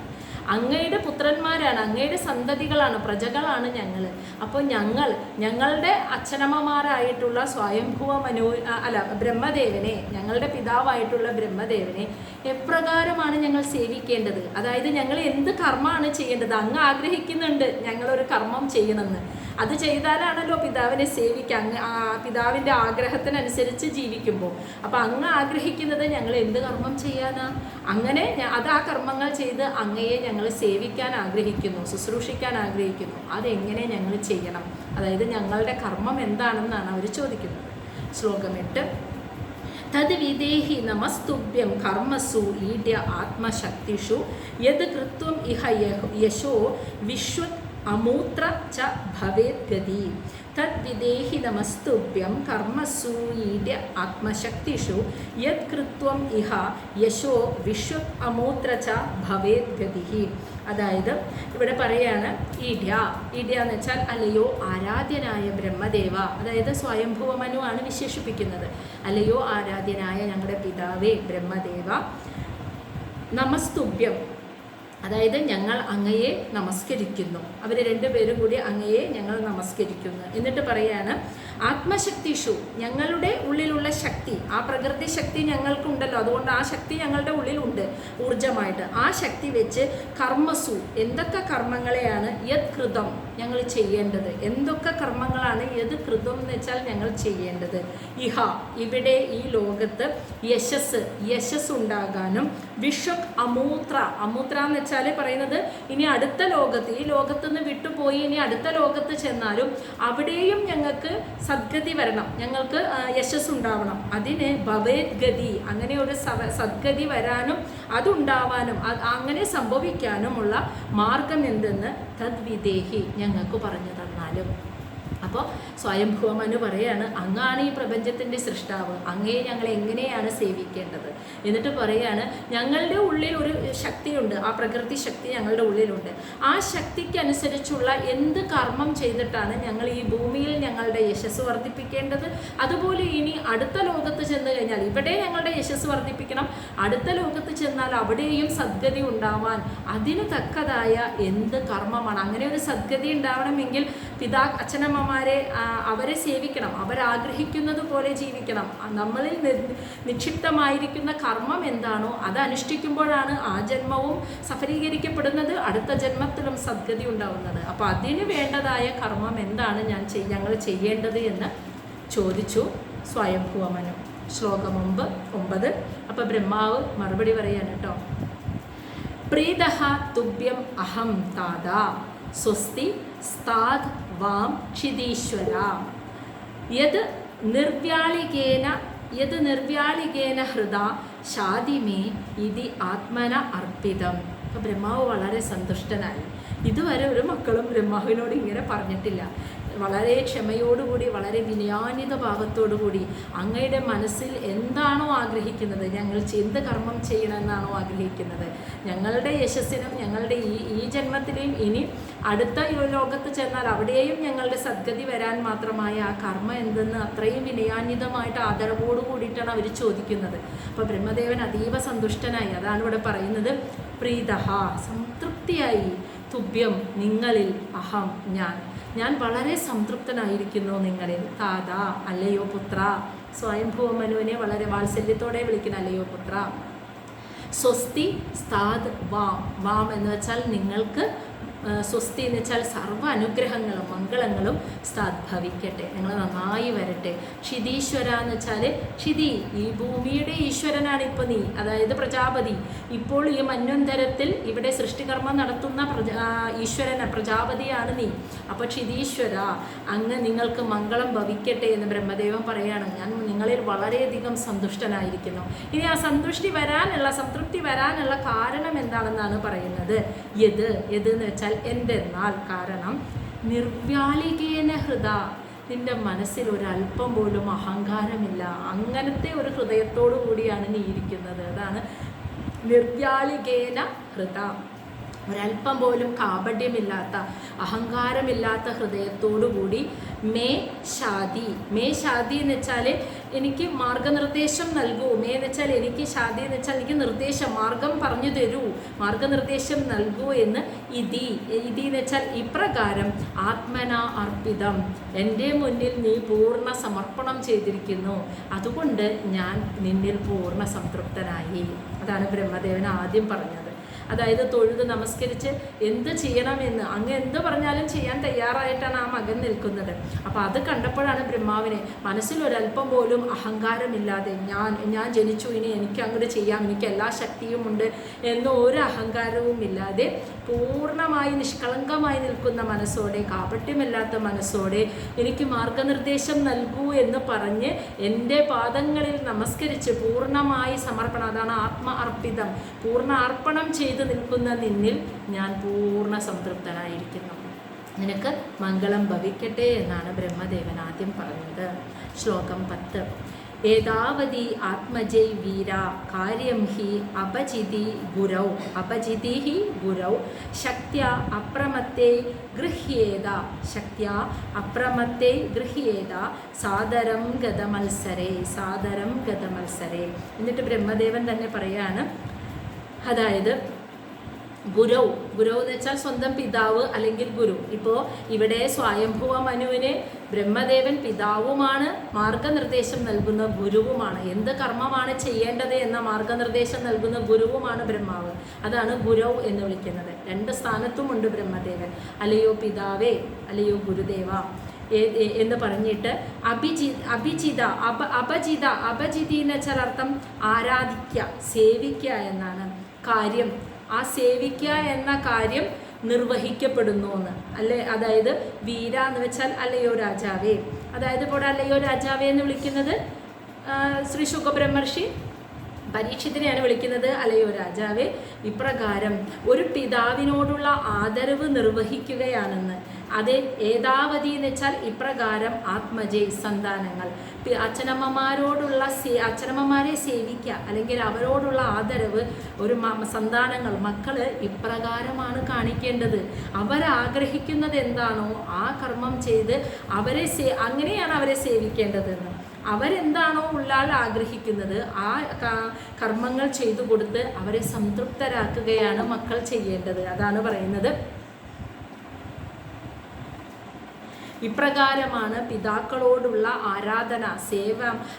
അങ്ങയുടെ പുത്രന്മാരാണ്, അങ്ങയുടെ സന്തതികളാണ്, പ്രജകളാണ് ഞങ്ങൾ. അപ്പോൾ ഞങ്ങളുടെ അച്ഛനമ്മമാരായിട്ടുള്ള സ്വയംഭുവ ബ്രഹ്മദേവനെ, ഞങ്ങളുടെ പിതാവായിട്ടുള്ള ബ്രഹ്മദേവനെ എപ്രകാരമാണ് ഞങ്ങൾ സേവിക്കേണ്ടത്? അതായത് ഞങ്ങൾ എന്ത് കർമ്മമാണ് ചെയ്യേണ്ടത്? അങ്ങ് ആഗ്രഹിക്കുന്നുണ്ട് ഞങ്ങളൊരു കർമ്മം ചെയ്യണമെന്ന്. അത് ചെയ്താലാണല്ലോ പിതാവിനെ സേവിക്കുക, പിതാവിൻ്റെ ആഗ്രഹത്തിനനുസരിച്ച് ജീവിക്കുമ്പോൾ. അപ്പോൾ അങ്ങ് ആഗ്രഹിക്കുന്നത് ഞങ്ങൾ എന്ത് കർമ്മം ചെയ്യാനാ? അങ്ങനെ അത് ആ കർമ്മങ്ങൾ ചെയ്ത് അങ്ങയെ ഞങ്ങൾ സേവിക്കാൻ ആഗ്രഹിക്കുന്നു, ശുശ്രൂഷിക്കാൻ ആഗ്രഹിക്കുന്നു. അതെങ്ങനെ ഞങ്ങൾ ചെയ്യണം? അതായത് ഞങ്ങളുടെ കർമ്മം എന്താണെന്നാണ് അവർ ചോദിക്കുന്നത്. ശ്ലോകം 8. തത് വിദേഹി നമസ്തുഭ്യം കർമ്മസു ഈഡ്യ ആത്മശക്തിഷു യത് കൃത്വം ഇഹ യശോ വിശ്വത് അമൂത്ര ച ഭവേത് ഗതി. തദ്വിദേഹി നമസ്തുഭ്യം കർമ്മസു ഈഡ്യ ആത്മശക്തിഷു യത് കൃത്വം ഇഹ യശോ വിശ്വത് അമൂത്ര ച ഭവേത് ഗതി. അതായത് ഇവിടെ പറയാണ് ഈഡ്യ എന്ന് വെച്ചാൽ അല്ലയോ ആരാധ്യനായ ബ്രഹ്മദേവ, അതായത് സ്വയംഭുവ മനു ആണ് വിശേഷിപ്പിക്കുന്നത്. അല്ലയോ ആരാധ്യനായ ഞങ്ങളുടെ പിതാവേ ബ്രഹ്മദേവ, നമസ്തുഭ്യം, അതായത് ഞങ്ങൾ അങ്ങയെ നമസ്കരിക്കുന്നു. അവർ രണ്ടുപേരും കൂടി അങ്ങയെ ഞങ്ങൾ നമസ്കരിക്കുന്നു. എന്നിട്ട് പറയാണ് ആത്മശക്തിഷു, ഞങ്ങളുടെ ഉള്ളിലുള്ള ശക്തി, ആ പ്രകൃതി ശക്തി ഞങ്ങൾക്കുണ്ടല്ലോ, അതുകൊണ്ട് ആ ശക്തി ഞങ്ങളുടെ ഉള്ളിലുണ്ട് ഊർജമായിട്ട്. ആ ശക്തി വെച്ച് കർമ്മസു, എന്തൊക്കെ കർമ്മങ്ങളെയാണ് യത് കൃതം ഞങ്ങൾ ചെയ്യേണ്ടത്, എന്തൊക്കെ കർമ്മങ്ങളാണ് യത് കൃതം എന്ന് വെച്ചാൽ ഞങ്ങൾ ചെയ്യേണ്ടത്. ഇഹ, ഇവിടെ ഈ ലോകത്ത് യശസ് ഉണ്ടാകാനും വിശ്വക് അമൂത്ര എന്ന് വെച്ചാൽ പറയുന്നത് ഇനി അടുത്ത ലോകത്ത്, ഈ ലോകത്ത് നിന്ന് വിട്ടുപോയി ഇനി അടുത്ത ലോകത്ത് ചെന്നാലും അവിടെയും ഞങ്ങൾക്ക് സദ്ഗതി വരണം, ഞങ്ങൾക്ക് യശസ് ഉണ്ടാവണം. അതിന് ഭവേത് ഗതി, അങ്ങനെ ഒരു സദ്ഗതി വരാനും അതുണ്ടാവാനും അങ്ങനെ സംഭവിക്കാനുമുള്ള മാർഗം എന്തെന്ന് തദ്വിദേഹി ഞങ്ങൾക്ക് പറഞ്ഞു തന്നാലും. അപ്പോൾ സ്വയംഭുവ മനു പറയാണ് അങ്ങാണ് ഈ പ്രപഞ്ചത്തിൻ്റെ സൃഷ്ടാവ്, അങ്ങയെ ഞങ്ങൾ എങ്ങനെയാണ് സേവിക്കേണ്ടത്? എന്നിട്ട് പറയാണ് ഞങ്ങളുടെ ഉള്ളിൽ ഒരു ശക്തിയുണ്ട്, ആ പ്രകൃതി ശക്തി ഞങ്ങളുടെ ഉള്ളിലുണ്ട്. ആ ശക്തിക്കനുസരിച്ചുള്ള എന്ത് കർമ്മം ചെയ്തിട്ടാണ് ഞങ്ങൾ ഈ ഭൂമിയിൽ ഞങ്ങളുടെ യശസ് വർദ്ധിപ്പിക്കേണ്ടത്? അതുപോലെ ഇനി അടുത്ത ലോകത്ത് ചെന്ന് കഴിഞ്ഞാൽ ഇവിടെ ഞങ്ങളുടെ യശസ് വർദ്ധിപ്പിക്കണം, അടുത്ത ലോകത്ത് ചെന്നാൽ അവിടെയും സദ്ഗതി ഉണ്ടാവാൻ അതിന് തക്കതായ എന്ത് കർമ്മമാണ്? അങ്ങനെ ഒരു സദ്ഗതി ഉണ്ടാവണമെങ്കിൽ അച്ഛനമ്മമാരെ അവരെ സേവിക്കണം, അവരാഗ്രഹിക്കുന്നത് പോലെ ജീവിക്കണം. നമ്മളിൽ നിക്ഷിപ്തമായിരിക്കുന്ന കർമ്മം എന്താണോ അത് അനുഷ്ഠിക്കുമ്പോഴാണ് ആ ജന്മവും സഫലീകരിക്കപ്പെടുന്നത്, അടുത്ത ജന്മത്തിലും സദ്ഗതി ഉണ്ടാവുന്നത്. അപ്പോൾ അതിന് വേണ്ടതായ കർമ്മം എന്താണ് ഞങ്ങൾ ചെയ്യേണ്ടത് എന്ന് ചോദിച്ചു സ്വയംഭുവ മനു. ശ്ലോകം 9. അപ്പോൾ ബ്രഹ്മാവ് മറുപടി പറയാണ് കേട്ടോ. പ്രീതഃ തുഭ്യം അഹം താതാ സ്വസ്തി സ്ഥാദ് വാം ക്ഷിതീശ്വര യത് നിർവ്യാളികേന ഹൃദാ ശാദിമേ ഇതി ആത്മന അർപ്പിതം. അപ്പോൾ ബ്രഹ്മാവ് വളരെ സന്തുഷ്ടനായി. ഇതുവരെ ഒരു മക്കളും ബ്രഹ്മാവിനോട് ഇങ്ങനെ പറഞ്ഞിട്ടില്ല. വളരെ ക്ഷമയോടുകൂടി, വളരെ വിനയാന്വിത ഭാവത്തോടുകൂടി അങ്ങയുടെ മനസ്സിൽ എന്താണോ ആഗ്രഹിക്കുന്നത്, ഞങ്ങൾ എന്ത് കർമ്മം ചെയ്യണമെന്നാണോ ആഗ്രഹിക്കുന്നത്, ഞങ്ങളുടെ യശസ്സിനും ഞങ്ങളുടെ ഈ ജന്മത്തിലെയും ഇനി അടുത്ത ലോകത്ത് ചെന്നാൽ അവിടെയും ഞങ്ങളുടെ സദ്ഗതി വരാൻ മാത്രമായ ആ കർമ്മം എന്തെന്ന് അത്രയും വിനയാന്വിതമായിട്ട് ആദരവോടു കൂടിയിട്ടാണ് അവർ ചോദിക്കുന്നത്. അപ്പോൾ ബ്രഹ്മദേവൻ അതീവ സന്തുഷ്ടനായി. അതാണ് ഇവിടെ പറയുന്നത്. പ്രീതഃ, സംതൃപ്തിയായി, തുഭ്യം, നിങ്ങളിൽ, അഹം, ഞാൻ വളരെ സംതൃപ്തനായിരിക്കുന്നു നിങ്ങളിൽ. താതാ, അല്ലയോ പുത്ര, സ്വയംഭുവ മനുവിനെ വളരെ വാത്സല്യത്തോടെ വിളിക്കുന്ന അല്ലയോ പുത്ര. സ്വസ്തി സ്ഥാദ് വാം എന്ന് വെച്ചാൽ നിങ്ങൾക്ക്, സ്വസ്തി എന്ന് വെച്ചാൽ സർവ്വ അനുഗ്രഹങ്ങളും മംഗളങ്ങളും സ്ഥാദ് ഭവിക്കട്ടെ, നിങ്ങൾ നന്നായി വരട്ടെ. ക്ഷിതീശ്വര എന്ന് വെച്ചാൽ ക്ഷിതി, ഈ ഭൂമിയുടെ ഈശ്വരനാണ് ഇപ്പോൾ നീ, അതായത് പ്രജാപതി. ഇപ്പോൾ ഈ മന്വന്തരത്തിൽ ഇവിടെ സൃഷ്ടികർമ്മം നടത്തുന്ന പ്രജാപതിയാണ് നീ. അപ്പോൾ ക്ഷിതീശ്വര, അങ്ങ് നിങ്ങൾക്ക് മംഗളം ഭവിക്കട്ടെ എന്ന് ബ്രഹ്മദേവൻ പറയാണ്. ഞാൻ നിങ്ങളിൽ വളരെയധികം സന്തുഷ്ടനായിരിക്കുന്നു. ഇനി ആ സംതൃപ്തി വരാനുള്ള കാരണം എന്താണെന്നാണ് പറയുന്നത്. യത് എന്ന് വെച്ചാൽ എന്തെന്നാൽ, കാരണം നിർവ്യാളികേന ഹൃദ, നിന്റെ മനസ്സിൽ ഒരല്പം പോലും അഹങ്കാരമില്ല, അങ്ങനത്തെ ഒരു ഹൃദയത്തോടു കൂടിയാണ് നീ ഇരിക്കുന്നത്. അതാണ് നിർവ്യാളികേന ഹൃദ. ഒരല്പം പോലും കാപട്യമില്ലാത്ത അഹങ്കാരമില്ലാത്ത ഹൃദയത്തോടുകൂടി മേ ഷാദി എന്ന് വെച്ചാൽ എനിക്ക് മാർഗനിർദ്ദേശം നൽകൂ. മേ എന്ന് വെച്ചാൽ എനിക്ക്, ഷാദി എന്ന് വെച്ചാൽ എനിക്ക് നിർദ്ദേശം, മാർഗം പറഞ്ഞു തരൂ, മാർഗനിർദ്ദേശം നൽകൂ എന്ന്. ഇതി എന്ന് വെച്ചാൽ ഇപ്രകാരം ആത്മന അർപ്പിതം, എൻ്റെ മുന്നിൽ നീ പൂർണ്ണ സമർപ്പണം ചെയ്തിരിക്കുന്നു, അതുകൊണ്ട് ഞാൻ നിന്നിൽ പൂർണ്ണ സംതൃപ്തനായി. അതാണ് ബ്രഹ്മദേവൻ ആദ്യം പറഞ്ഞത്. അതായത് തൊഴുത് നമസ്കരിച്ച് എന്ത് ചെയ്യണമെന്ന്, അങ്ങ് എന്ത് പറഞ്ഞാലും ചെയ്യാൻ തയ്യാറായിട്ടാണ് ആ മകൻ നിൽക്കുന്നത്. അപ്പോൾ അത് കണ്ടപ്പോഴാണ് ബ്രഹ്മാവിനെ മനസ്സിൽ ഒരല്പം പോലും അഹങ്കാരമില്ലാതെ ഞാൻ ജനിച്ചു, ഇനി എനിക്ക് അങ്ങോട്ട് ചെയ്യാം, എനിക്ക് എല്ലാ ശക്തിയുമുണ്ട് എന്ന ഒരു അഹങ്കാരവും ഇല്ലാതെ പൂർണ്ണമായി നിഷ്കളങ്കമായി നിൽക്കുന്ന മനസ്സോടെ, കാപട്യമില്ലാത്ത മനസ്സോടെ എനിക്ക് മാർഗനിർദ്ദേശം നൽകൂ എന്ന് പറഞ്ഞ് എൻ്റെ പാദങ്ങളിൽ നമസ്കരിച്ച് പൂർണ്ണമായി സമർപ്പണം, അതാണ് ആത്മ അർപ്പിതം, പൂർണ്ണ അർപ്പണം ചെയ്ത് നിൽക്കുന്ന നിന്നിൽ ഞാൻ പൂർണ്ണ സംതൃപ്തനായിരിക്കുന്നു, നിനക്ക് മംഗളം ഭവിക്കട്ടെ എന്നാണ് ബ്രഹ്മദേവൻ ആദ്യം പറഞ്ഞത്. ശ്ലോകം 10. ഏതാവതി ആത്മജൈ വീര കാര്യം ഹി അപജിതി ഗുരൗ ശക്ത്യാ അപ്രമത്തേ ഗൃഹ്യേത സാദരം ഗതമത്സരേ. എന്നിട്ട് ബ്രഹ്മദേവൻ തന്നെ പറയാണ്, അതായത് ഗുരൗ എന്ന് വെച്ചാൽ സ്വന്തം പിതാവ് അല്ലെങ്കിൽ ഗുരു. ഇപ്പോൾ ഇവിടെ സ്വയംഭുവ മനുവിന് ബ്രഹ്മദേവൻ പിതാവുമാണ്, മാർഗനിർദ്ദേശം നൽകുന്ന ഗുരുവുമാണ്. എന്ത് കർമ്മമാണ് ചെയ്യേണ്ടത് എന്ന മാർഗനിർദ്ദേശം നൽകുന്ന ഗുരുവുമാണ് ബ്രഹ്മാവ്. അതാണ് ഗുരൗ എന്ന് വിളിക്കുന്നത്. 2 സ്ഥാനത്തുമുണ്ട് ബ്രഹ്മദേവൻ. അല്ലയോ പിതാവേ, അല്ലയോ ഗുരുദേവ എന്ന് പറഞ്ഞിട്ട് അപജിതി എന്ന് വെച്ചാൽ അർത്ഥം ആരാധിക്കുക, സേവിക്കുക എന്നാണ്. കാര്യം, ആ സേവിക്കുക എന്ന കാര്യം നിർവഹിക്കപ്പെടുന്നു എന്ന് അല്ലേ. അതായത് വീര എന്ന് വെച്ചാൽ അല്ലയോ രാജാവേ, അതായത് ഇപ്പോൾ അല്ലയോ രാജാവേ എന്ന് വിളിക്കുന്നത് ശ്രീ ശുകബ്രഹ്മർഷി പരീക്ഷത്തിനെയാണ് വിളിക്കുന്നത്, അല്ലയോ രാജാവേ. ഇപ്രകാരം ഒരു പിതാവിനോടുള്ള ആദരവ് നിർവഹിക്കുകയാണെന്ന്. അത് ഏതാവധി എന്ന് വെച്ചാൽ ഇപ്രകാരം ആത്മജയ് സന്താനങ്ങൾ, അച്ഛനമ്മമാരെ സേവിക്കുക അല്ലെങ്കിൽ അവരോടുള്ള ആദരവ് ഒരു സന്താനങ്ങൾ, മക്കള് ഇപ്രകാരമാണ് കാണിക്കേണ്ടത്. അവരാഗ്രഹിക്കുന്നത് എന്താണോ ആ കർമ്മം ചെയ്ത് അങ്ങനെയാണ് അവരെ സേവിക്കേണ്ടതെന്ന്. അവരെന്താണോ ഉള്ളാൾ ആഗ്രഹിക്കുന്നത് ആ കർമ്മങ്ങൾ ചെയ്തു കൊടുത്ത് അവരെ സംതൃപ്തരാക്കുകയാണ് മക്കൾ ചെയ്യേണ്ടത്. അതാണ് പറയുന്നത്. ഇപ്രകാരമാണ് പിതാക്കളോടുള്ള ആരാധന,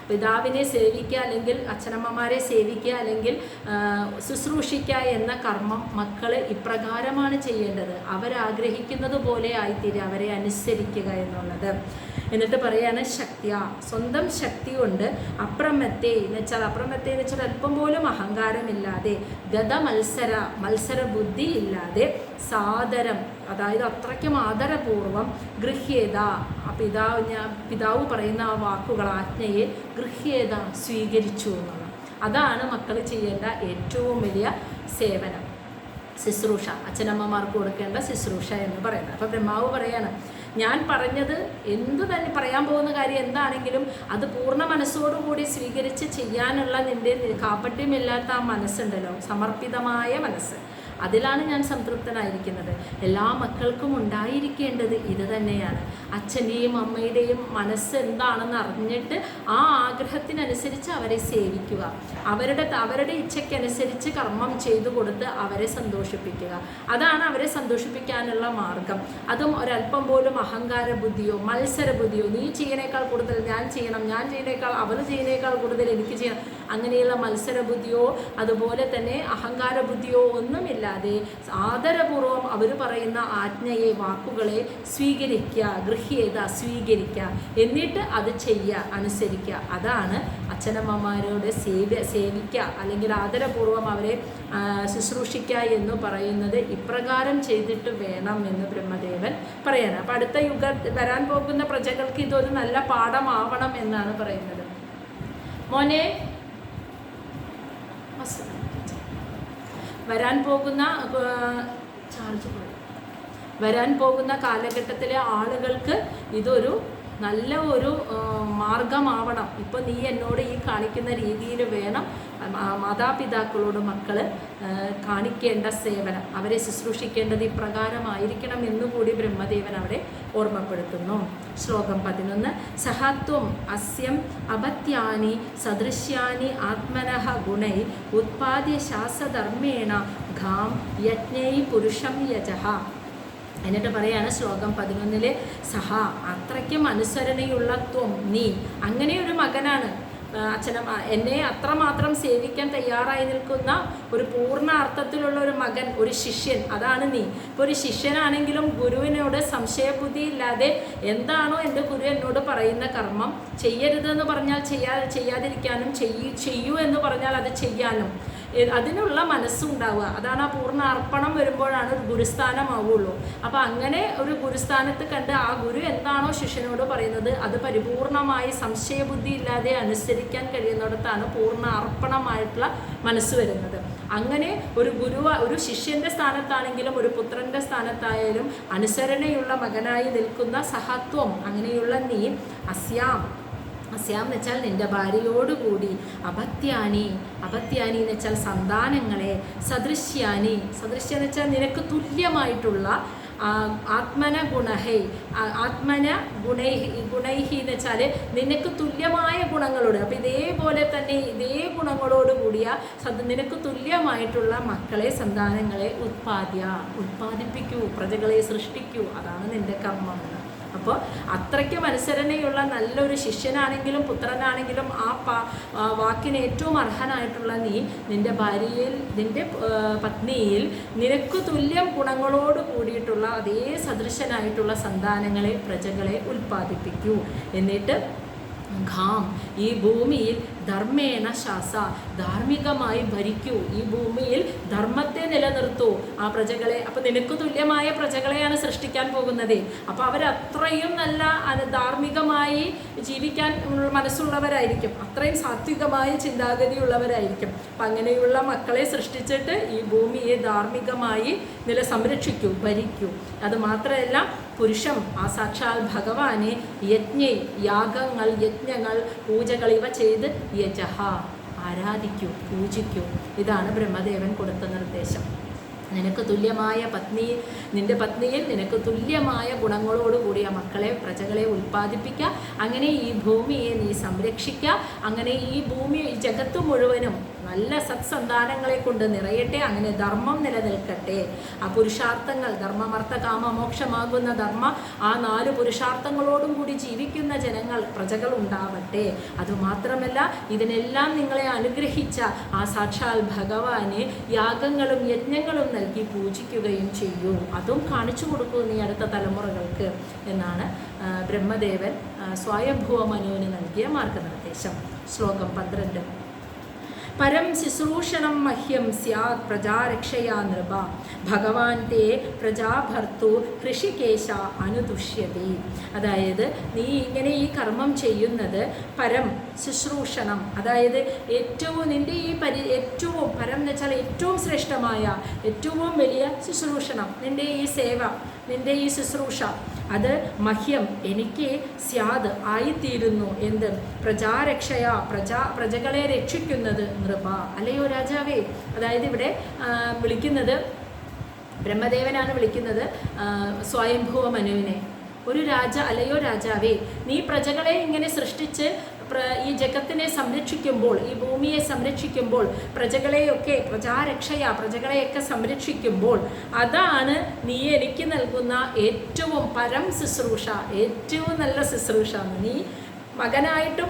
പിതാവിനെ സേവിക്കുക അല്ലെങ്കിൽ അച്ഛനമ്മമാരെ സേവിക്കുക അല്ലെങ്കിൽ ശുശ്രൂഷിക്കുക എന്ന കർമ്മം മക്കൾ ഇപ്രകാരമാണ് ചെയ്യേണ്ടത്. അവരാഗ്രഹിക്കുന്നത് പോലെ ആയിത്തീരുക, അവരെ അനുസരിക്കുക എന്നുള്ളത്. എന്നിട്ട് പറയാണ് ശക്തിയ, സ്വന്തം ശക്തി കൊണ്ട് അപ്രമത്തെ എന്ന് വെച്ചാൽ അല്പം പോലും അഹങ്കാരമില്ലാതെ, മത്സര ബുദ്ധി ഇല്ലാതെ, സാദരം അതായത് അത്രയ്ക്കും ആദരപൂർവം, ഗൃഹ്യേത പിതാവ് പറയുന്ന ആ വാക്കുകൾ, ആജ്ഞയെ ഗൃഹ്യേത സ്വീകരിച്ചു എന്നുള്ളത്. അതാണ് മക്കൾ ചെയ്യേണ്ട ഏറ്റവും വലിയ സേവനം, ശുശ്രൂഷ, അച്ഛനമ്മമാർക്ക് കൊടുക്കേണ്ട ശുശ്രൂഷ എന്ന് പറയുന്നത്. അപ്പോൾ ബ്രഹ്മാവ് പറയാണ്, ഞാൻ പറഞ്ഞത് എന്തു തന്നെ പറയാൻ പോകുന്ന കാര്യം എന്താണെങ്കിലും അത് പൂർണ്ണ മനസ്സോടുകൂടി സ്വീകരിച്ച് ചെയ്യാനുള്ള നിൻ്റെ കാപട്യമില്ലാത്ത ആ മനസ്സുണ്ടല്ലോ, സമർപ്പിതമായ മനസ്സ്, അതിലാണ് ഞാൻ സംതൃപ്തനായിരിക്കുന്നത്. എല്ലാ മക്കൾക്കും ഉണ്ടായിരിക്കേണ്ടത് ഇത് തന്നെയാണ്. അച്ഛൻ്റെയും അമ്മയുടെയും മനസ്സ് എന്താണെന്ന് അറിഞ്ഞിട്ട് ആ ആഗ്രഹത്തിനനുസരിച്ച് അവരെ സേവിക്കുക, അവരുടെ ഇച്ഛയ്ക്കനുസരിച്ച് കർമ്മം ചെയ്തു കൊടുത്ത് അവരെ സന്തോഷിപ്പിക്കുക. അതാണ് അവരെ സന്തോഷിപ്പിക്കാനുള്ള മാർഗം. അതും ഒരല്പം പോലും അഹങ്കാര ബുദ്ധിയോ മത്സര ബുദ്ധിയോ, നീ ചെയ്യുന്നേക്കാൾ കൂടുതൽ ഞാൻ ചെയ്യണം, ഞാൻ ചെയ്യുന്നേക്കാൾ അവർ ചെയ്യുന്നേക്കാൾ കൂടുതൽ എനിക്ക് ചെയ്യണം, അങ്ങനെയുള്ള മത്സര ബുദ്ധിയോ അതുപോലെ തന്നെ അഹങ്കാര ബുദ്ധിയോ ഒന്നുമില്ലാതെ ആദരപൂർവം അവർ പറയുന്ന ആജ്ഞയെ, വാക്കുകളെ സ്വീകരിക്കുക, ഗൃഹ്യേത സ്വീകരിക്കുക, എന്നിട്ട് അത് ചെയ്യുക, അനുസരിക്കുക. അതാണ് അച്ഛനമ്മമാരോട് സേവിക്കുക അല്ലെങ്കിൽ ആദരപൂർവം അവരെ ശുശ്രൂഷിക്കുക എന്ന് പറയുന്നത്. ഇപ്രകാരം ചെയ്തിട്ട് വേണം എന്ന് ബ്രഹ്മദേവൻ പറയണം. അപ്പം അടുത്ത വരാൻ പോകുന്ന പ്രജകൾക്ക് ഇതൊരു നല്ല പാഠമാവണം എന്നാണ് പറയുന്നത്. മോനെ, വരാൻ പോകുന്ന കാലഘട്ടത്തിലെ ആളുകൾക്ക് ഇതൊരു നല്ല ഒരു മാർഗമാവണം. ഇപ്പോൾ നീ എന്നോട് ഈ കാണിക്കുന്ന രീതിയിൽ വേണം മാതാപിതാക്കളോട് മക്കൾ കാണിക്കേണ്ട സേവനം, അവരെ ശുശ്രൂഷിക്കേണ്ടത് ഇപ്രകാരമായിരിക്കണം എന്നുകൂടി ബ്രഹ്മദേവൻ അവിടെ ഓർമ്മപ്പെടുത്തുന്നു. ശ്ലോകം 11. സഹത്വം അസ്യം അപത്യാനി സദൃശ്യാനി ആത്മനഃ ഗുണൈ ഉത്പാദ്യ ശാസ്ത്രധർമ്മേണ ഘാം യജ്ഞൈ പുരുഷം യജഃ. എന്നിട്ട് പറയാണ് ശ്ലോകം 11 സഹ അത്രയ്ക്കും അനുസരണയുള്ള ത്വം നീ, അങ്ങനെ ഒരു മകനാണ്. അച്ഛനമ്മ എന്നെ അത്രമാത്രം സേവിക്കാൻ തയ്യാറായി നിൽക്കുന്ന ഒരു പൂർണ്ണ അർത്ഥത്തിലുള്ള ഒരു മകൻ, ഒരു ശിഷ്യൻ, അതാണ് നീ. ഇപ്പോൾ ഒരു ശിഷ്യനാണെങ്കിലും ഗുരുവിനോട് സംശയബുദ്ധി ഇല്ലാതെ എന്താണോ എൻ്റെ ഗുരു എന്നോട് പറയുന്ന കർമ്മം ചെയ്യരുതെന്ന് പറഞ്ഞാൽ ചെയ്യാതിരിക്കാനും ചെയ്യൂ എന്ന് പറഞ്ഞാൽ അത് ചെയ്യാനും അതിനുള്ള മനസ്സുണ്ടാവുക, അതാണ് ആ പൂർണ്ണ അർപ്പണം വരുമ്പോഴാണ് ഒരു ഗുരുസ്ഥാനമാവുള്ളൂ. അപ്പോൾ അങ്ങനെ ഒരു ഗുരുസ്ഥാനത്ത് കണ്ട് ആ ഗുരു എന്താണോ ശിഷ്യനോട് പറയുന്നത് അത് പരിപൂർണമായി സംശയബുദ്ധി ഇല്ലാതെ അനുസരിക്കാൻ കഴിയുന്നിടത്താണ് പൂർണ്ണ അർപ്പണമായിട്ടുള്ള മനസ്സ് വരുന്നത്. അങ്ങനെ ഒരു ശിഷ്യൻ്റെ സ്ഥാനത്താണെങ്കിലും ഒരു പുത്രൻ്റെ സ്ഥാനത്തായാലും അനുസരണയുള്ള മകനായി നിൽക്കുന്ന സഹത്വം, അങ്ങനെയുള്ള നീ അസ്യാം എന്ന് വെച്ചാൽ നിൻ്റെ ഭാര്യയോടുകൂടി അപത്യാനി എന്ന് വെച്ചാൽ സന്താനങ്ങളെ, സദൃശ്യാനി എന്ന് വെച്ചാൽ നിനക്ക് തുല്യമായിട്ടുള്ള ഗുണൈഹി എന്ന് വെച്ചാൽ നിനക്ക് തുല്യമായ ഗുണങ്ങളോട്, അപ്പം ഇതേപോലെ തന്നെ ഇതേ ഗുണങ്ങളോട് കൂടിയ നിനക്ക് തുല്യമായിട്ടുള്ള മക്കളെ, സന്താനങ്ങളെ ഉത്പാദിപ്പിക്കൂ, പ്രജകളെ സൃഷ്ടിക്കൂ, അതാണ് നിൻ്റെ കർമ്മം. അപ്പോൾ അത്രയ്ക്കും അനുസരണയുള്ള നല്ലൊരു ശിഷ്യനാണെങ്കിലും പുത്രനാണെങ്കിലും ആ വാക്കിന് ഏറ്റവും അർഹനായിട്ടുള്ള നീ നിൻ്റെ ഭാര്യയിൽ, നിൻ്റെ പത്നിയിൽ നിനക്ക് തുല്യം ഗുണങ്ങളോട് കൂടിയിട്ടുള്ള അതേ സദൃശനായിട്ടുള്ള സന്താനങ്ങളെ, പ്രജകളെ ഉൽപ്പാദിപ്പിക്കൂ. എന്നിട്ട് ഘാം ഈ ഭൂമിയിൽ ധർമ്മേണ ശാസ ധാർമ്മികമായി ഭരിക്കൂ, ഈ ഭൂമിയിൽ ധർമ്മത്തെ നിലനിർത്തൂ ആ പ്രജകളെ. അപ്പം നിനക്ക് തുല്യമായ പ്രജകളെയാണ് സൃഷ്ടിക്കാൻ പോകുന്നത്. അപ്പോൾ അവരത്രയും നല്ല ധാർമ്മികമായി ജീവിക്കാൻ മനസ്സുള്ളവരായിരിക്കും, അത്രയും സാത്വികമായ ചിന്താഗതിയുള്ളവരായിരിക്കും. അപ്പം അങ്ങനെയുള്ള മക്കളെ സൃഷ്ടിച്ചിട്ട് ഈ ഭൂമിയെ ധാർമ്മികമായി സംരക്ഷിക്കൂ, ഭരിക്കൂ. അതുമാത്രമല്ല പുരുഷം ആ സാക്ഷാൽ ഭഗവാനെ യാഗങ്ങൾ, യജ്ഞങ്ങൾ, പൂജകൾ ഇവ ചെയ്ത് യജഹ ആരാധിക്കൂ, പൂജിക്കൂ. ഇതാണ് ബ്രഹ്മദേവൻ കൊടുത്ത നിർദ്ദേശം. നിനക്ക് തുല്യമായ നിൻ്റെ പത്നിയിൽ നിനക്ക് തുല്യമായ ഗുണങ്ങളോടുകൂടിയ മക്കളെ, പ്രജകളെ ഉൽപ്പാദിപ്പിക്കുക. അങ്ങനെ ഈ ഭൂമിയെ നീ സംരക്ഷിക്കുക. അങ്ങനെ ഈ ഭൂമി, ജഗത്ത് മുഴുവനും നല്ല സത്സന്താനങ്ങളെ കൊണ്ട് നിറയട്ടെ. അങ്ങനെ ധർമ്മം നിലനിൽക്കട്ടെ. ആ പുരുഷാർത്ഥങ്ങൾ, ധർമ്മമർത്ഥ കാമ മോക്ഷമാകുന്ന ധർമ്മ, ആ 4 പുരുഷാർത്ഥങ്ങളോടും കൂടി ജീവിക്കുന്ന ജനങ്ങൾ, പ്രജകൾ ഉണ്ടാവട്ടെ. അതുമാത്രമല്ല ഇതിനെല്ലാം നിങ്ങളെ അനുഗ്രഹിച്ച ആ സാക്ഷാൽ ഭഗവാനെ യാഗങ്ങളും യജ്ഞങ്ങളും നൽകി പൂജിക്കുകയും ചെയ്യൂ. അതും കാണിച്ചു കൊടുക്കൂ നീ അടുത്ത തലമുറകൾക്ക് എന്നാണ് ബ്രഹ്മദേവൻ സ്വയംഭുവ മനുവിന് നൽകിയ മാർഗനിർദ്ദേശം. ശ്ലോകം 12. പരം ശുശ്രൂഷണം മഹ്യം സ്യാത് പ്രജാരക്ഷയാ നൃപ ഭഗവാൻ തേ പ്രജാഭർത്തു ഹൃഷികേശ അനുദുഷ്യതി. അതായത് നീ ഇങ്ങനെ ഈ കർമ്മം ചെയ്യുന്നത് പരം ശുശ്രൂഷണം, അതായത് ഏറ്റവും നിൻ്റെ ഈ ഏറ്റവും പരം എന്ന് വെച്ചാൽ ഏറ്റവും ശ്രേഷ്ഠമായ, ഏറ്റവും വലിയ ശുശ്രൂഷണം, നിൻ്റെ ഈ സേവ, നിൻ്റെ ഈ ശുശ്രൂഷ, അത് മഹ്യം എനിക്ക് സ്യാദ് ആയിത്തീരുന്നു. എന്ത്? പ്രജാരക്ഷയാ പ്രജകളെ രക്ഷിക്കുന്നത് നൃപ, അല്ലയോ രാജാവേ. അതായത് ഇവിടെ വിളിക്കുന്നത് ബ്രഹ്മദേവനാണ് വിളിക്കുന്നത് സ്വയംഭുവ മനുവിനെ. ഒരു അല്ലയോ രാജാവേ, നീ പ്രജകളെ ഇങ്ങനെ സൃഷ്ടിച്ച് ഈ ജഗത്തിനെ സംരക്ഷിക്കുമ്പോൾ, ഈ ഭൂമിയെ സംരക്ഷിക്കുമ്പോൾ, പ്രജകളെയൊക്കെ സംരക്ഷിക്കുമ്പോൾ, അതാണ് നീ എനിക്ക് നൽകുന്ന ഏറ്റവും പരം ശുശ്രൂഷ, ഏറ്റവും നല്ല ശുശ്രൂഷ. നീ മകനായിട്ടും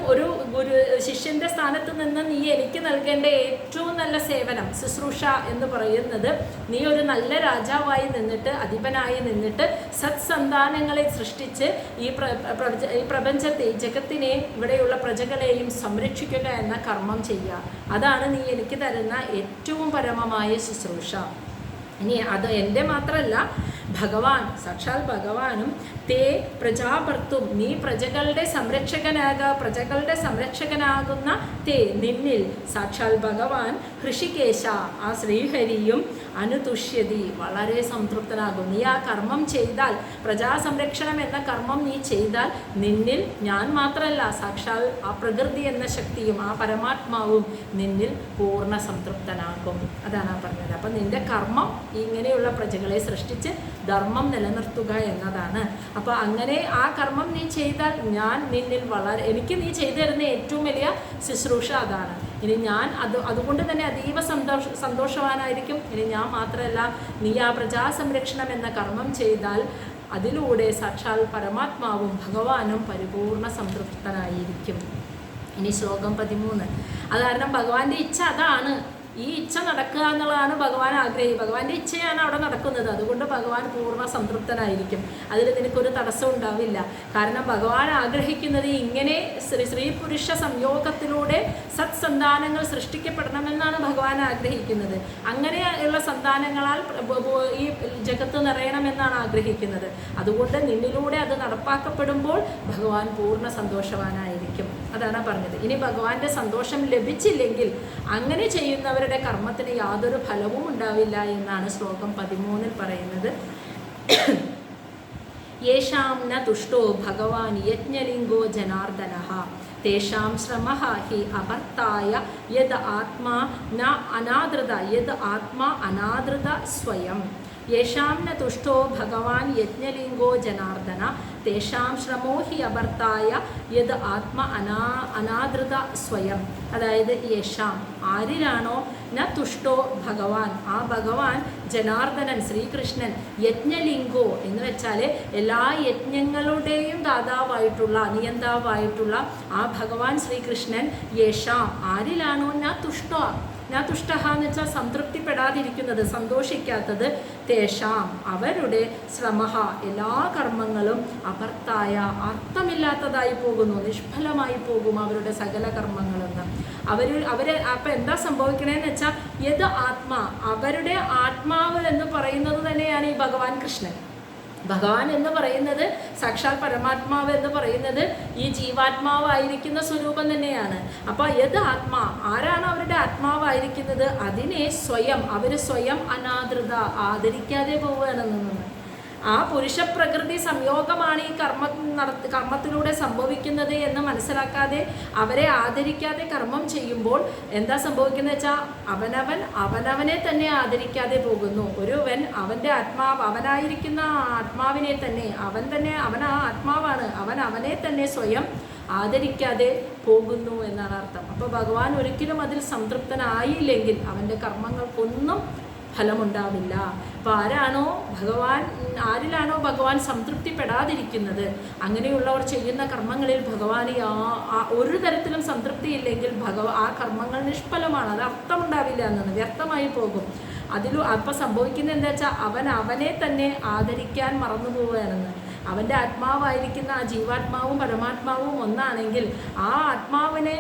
ഒരു ശിഷ്യൻ്റെ സ്ഥാനത്ത് നിന്ന് നീ എനിക്ക് നൽകേണ്ട ഏറ്റവും നല്ല സേവനം, ശുശ്രൂഷ എന്ന് പറയുന്നത് നീ ഒരു നല്ല രാജാവായി നിന്നിട്ട്, അധിപനായി നിന്നിട്ട് സത്സന്താനങ്ങളെ സൃഷ്ടിച്ച് ഈ പ്രപഞ്ചത്തെ, ജഗത്തിനെ, ഇവിടെയുള്ള പ്രജകളെയും സംരക്ഷിക്കുക എന്ന കർമ്മം ചെയ്യുക. അതാണ് നീ എനിക്ക് തരുന്ന ഏറ്റവും പരമമായ ശുശ്രൂഷ. ഇനി അത് എൻ്റെ മാത്രമല്ല, ഭഗവാൻ, സാക്ഷാൽ ഭഗവാനും തേ പ്രജാഭർത്തും, നീ പ്രജകളുടെ സംരക്ഷകനാകുന്ന തേ, നിന്നിൽ സാക്ഷാൽ ഭഗവാൻ ഹൃഷികേശ, ആ ശ്രീഹരിയും അനുതുഷ്യതി, വളരെ സംതൃപ്തനാകും. നീ ആ കർമ്മം ചെയ്താൽ, പ്രജാസംരക്ഷണം എന്ന കർമ്മം നീ ചെയ്താൽ നിന്നിൽ ഞാൻ മാത്രമല്ല, സാക്ഷാൽ ആ പ്രകൃതി എന്ന ശക്തിയും ആ പരമാത്മാവും നിന്നിൽ പൂർണ്ണ സംതൃപ്തനാകും. അതാണ് പറഞ്ഞത്. അപ്പം നിന്റെ കർമ്മം ഇങ്ങനെയുള്ള പ്രജകളെ സൃഷ്ടിച്ച് ധർമ്മം നിലനിർത്തുക എന്നതാണ്. അപ്പോൾ അങ്ങനെ ആ കർമ്മം നീ ചെയ്താൽ ഞാൻ നിന്നിൽ എനിക്ക് നീ ചെയ്തു തരുന്ന ഏറ്റവും വലിയ ശുശ്രൂഷ അതാണ്. ഇനി ഞാൻ അതുകൊണ്ട് തന്നെ അതീവ സന്തോഷവാനായിരിക്കും. ഇനി ഞാൻ മാത്രമല്ല, നീ ആ പ്രജാസംരക്ഷണം എന്ന കർമ്മം ചെയ്താൽ അതിലൂടെ സാക്ഷാൽ പരമാത്മാവും ഭഗവാനും പരിപൂർണ സംതൃപ്തനായിരിക്കും. ഇനി ശ്ലോകം 13. അത് കാരണം ഭഗവാന്റെ ഇച്ഛ അതാണ്. ഈ ഇച്ഛ നടക്കുക എന്നുള്ളതാണ് ഭഗവാൻ ആഗ്രഹിക്കുക. ഭഗവാന്റെ ഇച്ഛയാണ് അവിടെ നടക്കുന്നത്. അതുകൊണ്ട് ഭഗവാൻ പൂർണ്ണ സംതൃപ്തനായിരിക്കും. അതിൽ നിനക്കൊരു തടസ്സം ഉണ്ടാവില്ല. കാരണം ഭഗവാൻ ആഗ്രഹിക്കുന്നത് ഇങ്ങനെ സ്ത്രീ പുരുഷ സംയോഗത്തിലൂടെ സത്സന്താനങ്ങൾ സൃഷ്ടിക്കപ്പെടണമെന്നാണ് ഭഗവാൻ ആഗ്രഹിക്കുന്നത്. അങ്ങനെയുള്ള സന്താനങ്ങളാൽ ഈ ജഗത്ത് നിറയണമെന്നാണ് ആഗ്രഹിക്കുന്നത്. അതുകൊണ്ട് നിന്നിലൂടെ അത് നടപ്പാക്കപ്പെടുമ്പോൾ ഭഗവാൻ പൂർണ്ണ സന്തോഷവാനായിരിക്കും. അതാണ് പറഞ്ഞത്. ഇനി ഭഗവാന്റെ സന്തോഷം ലഭിച്ചില്ലെങ്കിൽ അങ്ങനെ ചെയ്യുന്നവരുടെ കർമ്മത്തിന് യാതൊരു ഫലവും ഉണ്ടാവില്ല എന്നാണ് ശ്ലോകം 13 പറയുന്നത്. യേഷാം ന തുഷ്ടോ ഭഗവാൻ യജ്ഞലിംഗോ ജനാർദ്ദനഃ തേഷാം ശ്രമഃ ഹി അപർത്തായ യദ് ആത്മാ ന അനാദൃത യദ് ആത്മാ അനാദൃത സ്വയം. യേഷാം ന തുഷ്ടോ ഭഗവാൻ യജ്ഞലിംഗോ ജനാർദ്ദന തേഷാം ശ്രമോ ഹി അപർത്തായ യദ് ആത്മ അനാദൃത സ്വയം. അതായത് യേഷാം, ആരിലാണോ ന തുഷ്ടോ ഭഗവാൻ, ആ ഭഗവാൻ ജനാർദ്ദനൻ ശ്രീകൃഷ്ണൻ, യജ്ഞലിംഗോ എന്ന് വെച്ചാൽ എല്ലാ യജ്ഞങ്ങളുടെയും ദാതാവായിട്ടുള്ള നിയന്താവായിട്ടുള്ള ആ ഭഗവാൻ ശ്രീകൃഷ്ണൻ യേഷാം, ആരിലാണോ ന തുഷ്ടോ, തുഷ്ട എന്ന് വെച്ചാൽ സംതൃപ്തിപ്പെടാതിരിക്കുന്നത്, സന്തോഷിക്കാത്തത്, തേഷാം അവരുടെ ശ്രമഹ എല്ലാ കർമ്മങ്ങളും അപർത്തായ അർത്ഥമില്ലാത്തതായി പോകുന്നു, നിഷ്ഫലമായി പോകും അവരുടെ സകല കർമ്മങ്ങളെന്ന്. അവര് അപ്പം എന്താ സംഭവിക്കണേന്ന് വെച്ചാൽ യത് ആത്മാ, അവരുടെ ആത്മാവ് എന്ന് പറയുന്നത് തന്നെയാണ് ഈ ഭഗവാൻ കൃഷ്ണൻ. ഭഗവാൻ എന്ന് പറയുന്നത് സാക്ഷാൽ പരമാത്മാവ് എന്ന് പറയുന്നത് ഈ ജീവാത്മാവായിരിക്കുന്ന സ്വരൂപം തന്നെയാണ്. അപ്പോൾ യത് ആത്മാ, ആരാണ് അവരുടെ ആത്മാവായിരിക്കുന്നത്, അതിനെ അവർ സ്വയം അനാദൃത, ആദരിക്കാതെ പോവുകയാണെന്ന്. ആ പുരുഷപ്രകൃതി സംയോഗമാണ് ഈ കർമ്മത്തിലൂടെ സംഭവിക്കുന്നത് എന്ന് മനസ്സിലാക്കാതെ അവരെ ആദരിക്കാതെ കർമ്മം ചെയ്യുമ്പോൾ എന്താ സംഭവിക്കുന്നത് വെച്ചാൽ അവനവനെ തന്നെ ആദരിക്കാതെ പോകുന്നു. ഒരുവൻ അവൻ്റെ അവനായിരിക്കുന്ന ആത്മാവിനെ തന്നെ അവൻ ആ ആത്മാവാണ്, അവനെ തന്നെ സ്വയം ആദരിക്കാതെ പോകുന്നു എന്നാണ് അർത്ഥം. അപ്പോൾ ഭഗവാൻ ഒരിക്കലും അതിൽ സംതൃപ്തനായില്ലെങ്കിൽ അവൻ്റെ കർമ്മങ്ങൾക്കൊന്നും ഫലമുണ്ടാവില്ല. അപ്പോൾ ആരിലാണോ ഭഗവാൻ സംതൃപ്തിപ്പെടാതിരിക്കുന്നത്, അങ്ങനെയുള്ളവർ ചെയ്യുന്ന കർമ്മങ്ങളിൽ ഭഗവാന് ഒരു തരത്തിലും സംതൃപ്തിയില്ലെങ്കിൽ ആ കർമ്മങ്ങൾ നിഷ്ഫലമാണ്, അത് അർത്ഥമുണ്ടാവില്ല എന്നാണ്, വ്യർത്ഥമായി പോകും. അപ്പോൾ സംഭവിക്കുന്നത് എന്താ വെച്ചാൽ അവനെ തന്നെ ആദരിക്കാൻ മറന്നു പോവുകയാണെന്ന്. അവൻ്റെ ആത്മാവായിരിക്കുന്ന ആ ജീവാത്മാവും പരമാത്മാവും ഒന്നാണെങ്കിൽ ആ ആത്മാവിനെ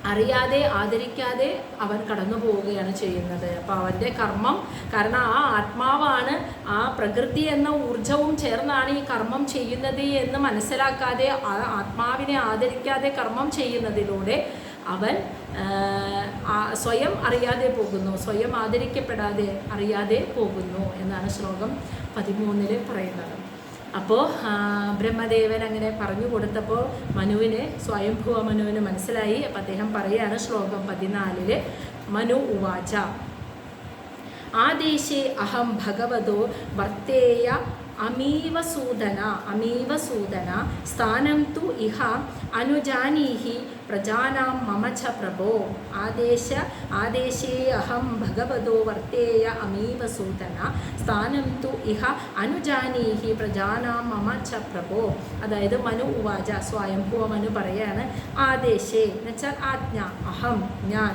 അറിയാതെ ആദരിക്കാതെ അവൻ കടന്നു പോവുകയാണ് ചെയ്യുന്നത്. അപ്പോൾ അവൻ്റെ കർമ്മം, കാരണം ആ ആത്മാവാണ്, ആ പ്രകൃതി എന്ന ഊർജവും ചേർന്നാണ് ഈ കർമ്മം ചെയ്യുന്നത് എന്ന് മനസ്സിലാക്കാതെ ആ ആത്മാവിനെ ആദരിക്കാതെ കർമ്മം ചെയ്യുന്നതിലൂടെ അവൻ സ്വയം അറിയാതെ പോകുന്നു, സ്വയം ആദരിക്കപ്പെടാതെ അറിയാതെ പോകുന്നു എന്നാണ് ശ്ലോകം 13 പറയുന്നത്. അപ്പോൾ ബ്രഹ്മദേവൻ അങ്ങനെ പറഞ്ഞു കൊടുത്തപ്പോൾ സ്വയംഭുവ മനുവിന് മനസ്സിലായി. അപ്പം അദ്ദേഹം പറയുകയാണ് ശ്ലോകം 14 മനു ഉവാച ആദേശേ അഹം ഭഗവതോ വർത്തേയ അമീവ സൂദന സ്ഥാനം തു ഇഹ അനുജാനീഹി പ്രജാനാം മമ ച പ്രഭോ. ആദേശേ അഹം ഭഗവതോ വർത്തേയ അമീവ സൂദന സ്ഥാനം തു ഇഹ അനുജാനീഹി പ്രജാനാം മമ ച പ്രഭോ. അതായത് മനു ഉവാച, സ്വയംഭുവ മനു പറയാണ്, ആദേശേ എന്ന് വെച്ചാൽ ആജ്ഞ, അഹം ഞാൻ,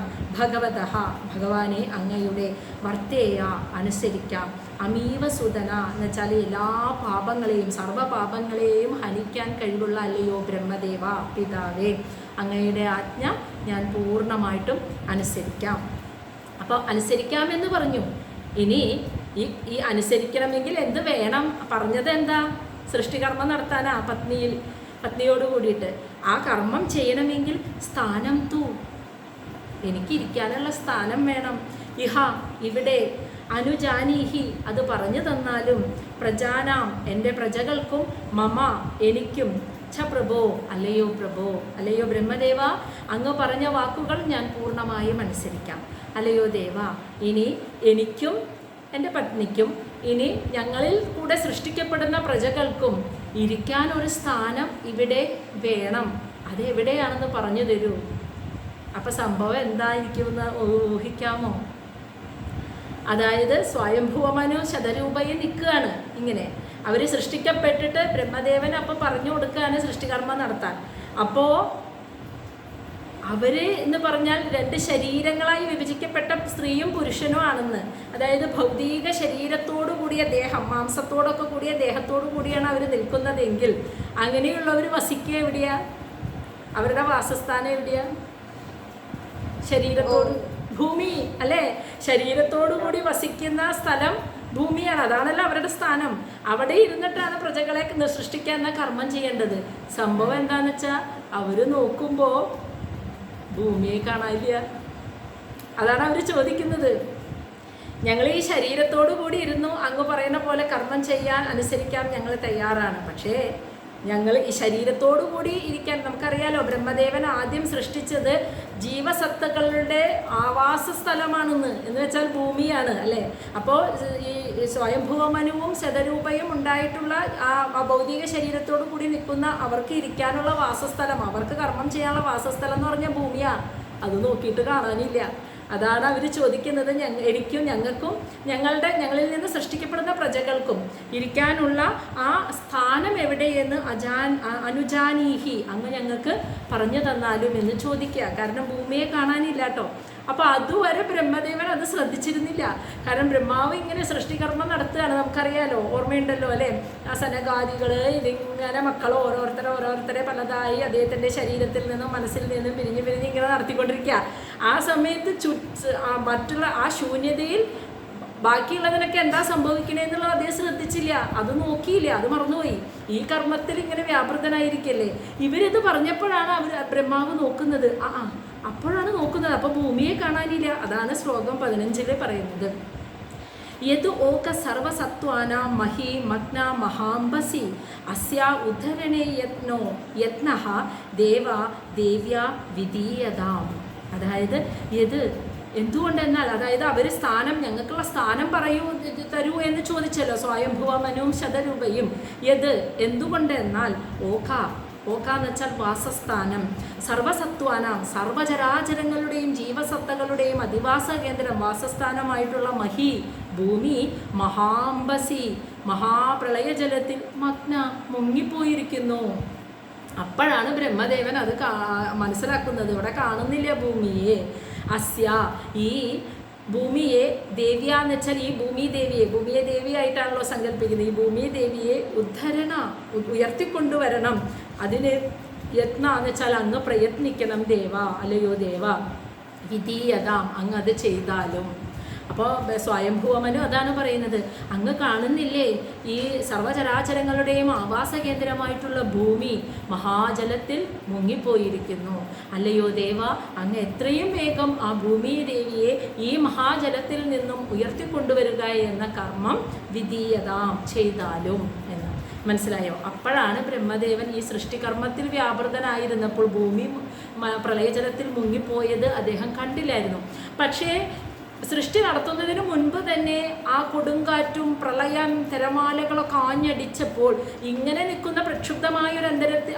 ഭഗവാനെ അങ്ങയുടെ, വർത്തേയ അനുസരിക്കാം, അമീവ സുതന എന്ന് വെച്ചാൽ എല്ലാ പാപങ്ങളെയും സർവ്വപാപങ്ങളെയും ഹനിക്കാൻ കഴിവുള്ള അല്ലയോ ബ്രഹ്മദേവ പിതാവേ, അങ്ങയുടെ ആജ്ഞ ഞാൻ പൂർണ്ണമായിട്ടും അനുസരിക്കാം. അപ്പോൾ അനുസരിക്കാമെന്ന് പറഞ്ഞു. ഇനി ഈ അനുസരിക്കണമെങ്കിൽ എന്ത് വേണം? പറഞ്ഞത് എന്താ? സൃഷ്ടികർമ്മം നടത്താനാ പത്നിയോട് കൂടിയിട്ട്. ആ കർമ്മം ചെയ്യണമെങ്കിൽ സ്ഥാനം എനിക്കിരിക്കാനുള്ള സ്ഥാനം വേണം. ഇവിടെ അനുജാനീഹി അത് പറഞ്ഞു തന്നാലും പ്രജാനാം എൻ്റെ പ്രജകൾക്കും മമ എനിക്കും ഛ പ്രഭോ അല്ലയോ പ്രഭോ, അല്ലയോ ബ്രഹ്മദേവ, അങ്ങ് പറഞ്ഞ വാക്കുകൾ ഞാൻ പൂർണ്ണമായും അനുസരിക്കാം. അല്ലയോ ദേവ, ഇനി എനിക്കും എൻ്റെ പത്നിക്കും ഇനി ഞങ്ങളിൽ കൂടെ സൃഷ്ടിക്കപ്പെടുന്ന പ്രജകൾക്കും ഇരിക്കാൻ ഒരു സ്ഥാനം ഇവിടെ വേണം. അത് എവിടെയാണെന്ന് പറഞ്ഞു തരൂ. അപ്പം സംഭവം എന്തായിരിക്കുമെന്ന് ഊഹിക്കാമോ? അതായത് സ്വയംഭൂവമനു ശതരൂപയിൽ നിൽക്കുകയാണ്. ഇങ്ങനെ അവർ സൃഷ്ടിക്കപ്പെട്ടിട്ട് ബ്രഹ്മദേവൻ അപ്പം പറഞ്ഞു കൊടുക്കുകയാണ് സൃഷ്ടികർമ്മം നടത്താൻ. അപ്പോൾ അവർ എന്ന് പറഞ്ഞാൽ 2 ശരീരങ്ങളായി വിഭജിക്കപ്പെട്ട സ്ത്രീയും പുരുഷനും ആണെന്ന്. അതായത് ഭൗതിക ശരീരത്തോടു കൂടിയ ദേഹം, മാംസത്തോടൊക്കെ കൂടിയ ദേഹത്തോടു കൂടിയാണ് അവർ നിൽക്കുന്നതെങ്കിൽ അങ്ങനെയുള്ളവർ വസിക്കുക എവിടെയാ? അവരുടെ വാസസ്ഥാനം എവിടെയാ? ശരീരത്തോട് ഭൂമി അല്ലേ? ശരീരത്തോടു കൂടി വസിക്കുന്ന സ്ഥലം ഭൂമിയാണ്. അതാണല്ലോ അവരുടെ സ്ഥാനം. അവിടെ ഇരുന്നിട്ടാണ് പ്രജകളെ സൃഷ്ടിക്കാൻ കർമ്മം ചെയ്യേണ്ടത്. സംഭവം എന്താണെന്ന് വെച്ചാൽ അവർ നോക്കുമ്പോൾ ഭൂമിയെ കാണാനില്ല. അതാണ് അവർ ചോദിക്കുന്നത്. ഞങ്ങൾ ഈ ശരീരത്തോടു കൂടി ഇരുന്നു അങ്ങ് പറയുന്ന പോലെ കർമ്മം ചെയ്യാൻ അനുസരിക്കാൻ ഞങ്ങൾ തയ്യാറാണ്. പക്ഷേ ഞങ്ങൾ ഈ ശരീരത്തോടു കൂടി ഇരിക്കാൻ, നമുക്കറിയാലോ ബ്രഹ്മദേവൻ ആദ്യം സൃഷ്ടിച്ചത് ജീവസത്തകളുടെ ആവാസ സ്ഥലമാണെന്ന്, എന്ന് വെച്ചാൽ ഭൂമിയാണ് അല്ലേ? അപ്പോൾ ഈ സ്വയംഭൂവമനുവും ശതരൂപയും ഉണ്ടായിട്ടുള്ള ആ ഭൗതിക ശരീരത്തോടു കൂടി നിൽക്കുന്ന അവർക്ക് ഇരിക്കാനുള്ള വാസസ്ഥലം, അവർക്ക് കർമ്മം ചെയ്യാനുള്ള വാസസ്ഥലം എന്ന് പറഞ്ഞാൽ ഭൂമിയാണ്. അത് നോക്കിയിട്ട് കാണാനില്ല. അതാണ് അവർ ചോദിക്കുന്നത്. എനിക്കും ഞങ്ങൾക്കും ഞങ്ങളിൽ നിന്ന് സൃഷ്ടിക്കപ്പെടുന്ന പ്രജകൾക്കും ഇരിക്കാനുള്ള ആ സ്ഥാനം എവിടെയെന്ന് അനുജാനീഹി അങ്ങ് ഞങ്ങൾക്ക് പറഞ്ഞു തന്നാലും എന്ന് ചോദിക്കുക. കാരണം ഭൂമിയെ കാണാനില്ല കേട്ടോ. അപ്പോൾ അതുവരെ ബ്രഹ്മദേവൻ അത് ശ്രദ്ധിച്ചിരുന്നില്ല. കാരണം ബ്രഹ്മാവ് ഇങ്ങനെ സൃഷ്ടികർമ്മം നടത്തുകയാണ്, നമുക്കറിയാലോ, ഓർമ്മയുണ്ടല്ലോ അല്ലേ? ആ സനകാദികൾ ഇതിങ്ങനെ മക്കൾ ഓരോരുത്തരെ പലതായി അദ്ദേഹത്തിൻ്റെ ശരീരത്തിൽ നിന്നും മനസ്സിൽ നിന്നും പിരിഞ്ഞ് ഇങ്ങനെ നടത്തിക്കൊണ്ടിരിക്കുക. ആ സമയത്ത് മറ്റുള്ള ആ ശൂന്യതയിൽ ബാക്കിയുള്ളതിനൊക്കെ എന്താ സംഭവിക്കണേന്നുള്ളത് അദ്ദേഹം ശ്രദ്ധിച്ചില്ല, അത് നോക്കിയില്ല, അത് മറന്നുപോയി. ഈ കർമ്മത്തിൽ ഇങ്ങനെ വ്യാപൃതനായിരിക്കല്ലേ. ഇവരിത് പറഞ്ഞപ്പോഴാണ് ബ്രഹ്മാവ് നോക്കുന്നത്. അപ്പോഴാണ് നോക്കുന്നത്. അപ്പോൾ ഭൂമിയെ കാണാനില്ല. അതാണ് ശ്ലോകം 15 പറയുന്നത്. യത് ഓക സർവസത്വാനാം മഹി മഗ്ന മഹാംബസി അസ്യാ ഉദ്ധരണേ യത്നഃ ദേവ ദേവ്യാ വിധീയതാം. അതായത് എന്തുകൊണ്ടെന്നാൽ, അതായത് അവർ ഞങ്ങൾക്കുള്ള സ്ഥാനം തരൂ എന്ന് ചോദിച്ചല്ലോ സ്വയംഭുവമനും ശതരൂപയും. എന്തുകൊണ്ടെന്നാൽ ഓക എന്ന് വെച്ചാൽ വാസസ്ഥാനം, സർവസത്വാനാം സർവചരാചരങ്ങളുടെയും ജീവസത്തകളുടെയും അധിവാസ കേന്ദ്രം, വാസസ്ഥാനമായിട്ടുള്ള മഹി ഭൂമി, മഹാംബസി മഹാപ്രളയജലത്തിൽ മഗ്ന മുങ്ങിപ്പോയിരിക്കുന്നു. അപ്പോഴാണ് ബ്രഹ്മദേവൻ അത് മനസ്സിലാക്കുന്നത്. ഇവിടെ കാണുന്നില്ല ഭൂമിയെ. അസ്യ ഈ ഭൂമിയെ ദേവിയാന്ന് വെച്ചാൽ ഈ ഭൂമിയെ ദേവിയായിട്ടാണല്ലോ സങ്കല്പിക്കുന്നത്. ഈ ഭൂമി ദേവിയെ ഉയർത്തിക്കൊണ്ടുവരണം. അതിന് യത്ന എന്ന് വെച്ചാൽ അങ്ങ് പ്രയത്നിക്കണം ദേവ, അല്ലയോ ദേവ, വിധീയതാം അങ്ങ് അത് ചെയ്താലും. അപ്പോൾ സ്വയംഭൂവമനു അതാണ് പറയുന്നത്. അങ്ങ് കാണുന്നില്ലേ ഈ സർവചരാചരങ്ങളുടെയും ആവാസ കേന്ദ്രമായിട്ടുള്ള ഭൂമി മഹാജലത്തിൽ മുങ്ങിപ്പോയിരിക്കുന്നു. അല്ലയോ ദേവ, അങ്ങ് എത്രയും വേഗം ആ ഭൂമി ദേവിയെ ഈ മഹാജലത്തിൽ നിന്നും ഉയർത്തിക്കൊണ്ടുവരിക എന്ന കർമ്മം വിധീയതാം ചെയ്താലും എന്ന് മനസ്സിലായോ? അപ്പോഴാണ് ബ്രഹ്മദേവൻ ഈ സൃഷ്ടികർമ്മത്തിൽ വ്യാപൃതനായിരുന്നപ്പോൾ ഭൂമി പ്രളയജലത്തിൽ മുങ്ങിപ്പോയത് അദ്ദേഹം കണ്ടില്ലായിരുന്നു. പക്ഷേ സൃഷ്ടി നടത്തുന്നതിന് മുൻപ് തന്നെ ആ കൊടുങ്കാറ്റും പ്രളയം തിരമാലകളൊക്കെ ആഞ്ഞടിച്ചപ്പോൾ ഇങ്ങനെ നിൽക്കുന്ന പ്രക്ഷുബ്ധമായൊരു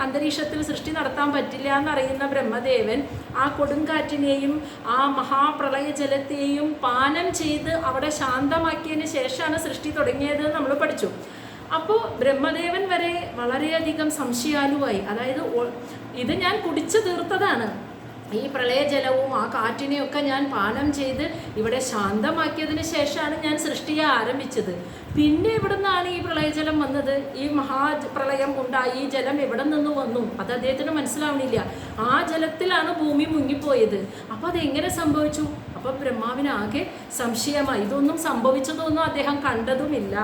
അന്തരീക്ഷത്തിൽ സൃഷ്ടി നടത്താൻ പറ്റില്ല എന്നറിയുന്ന ബ്രഹ്മദേവൻ ആ കൊടുങ്കാറ്റിനെയും ആ മഹാപ്രളയ ജലത്തെയും പാനം ചെയ്ത് അവിടെ ശാന്തമാക്കിയതിന് ശേഷമാണ് സൃഷ്ടി തുടങ്ങിയത് നമ്മൾ പഠിച്ചു. അപ്പോൾ ബ്രഹ്മദേവൻ വരെ വളരെയധികം സംശയാലുവായി. അതായത് ഇത് ഞാൻ കുടിച്ചു തീർത്തതാണ്, ഈ പ്രളയജലവും ആ കാറ്റിനെയൊക്കെ ഞാൻ പാനം ചെയ്ത് ഇവിടെ ശാന്തമാക്കിയതിന് ശേഷമാണ് ഞാൻ സൃഷ്ടിയെ ആരംഭിച്ചത്. പിന്നെ എവിടെ നിന്നാണ് ഈ പ്രളയജലം വന്നത്? ഈ മഹാപ്രളയം ഉണ്ടായി, ഈ ജലം എവിടെ നിന്ന് വന്നു? അത് അദ്ദേഹത്തിന് മനസ്സിലാവണില്ല. ആ ജലത്തിലാണ് ഭൂമി മുങ്ങിപ്പോയത്. അപ്പോൾ അതെങ്ങനെ സംഭവിച്ചു? അപ്പം ബ്രഹ്മാവിനാകെ സംശയമായി. ഇതൊന്നും സംഭവിച്ചതൊന്നും അദ്ദേഹം കണ്ടതുമില്ല.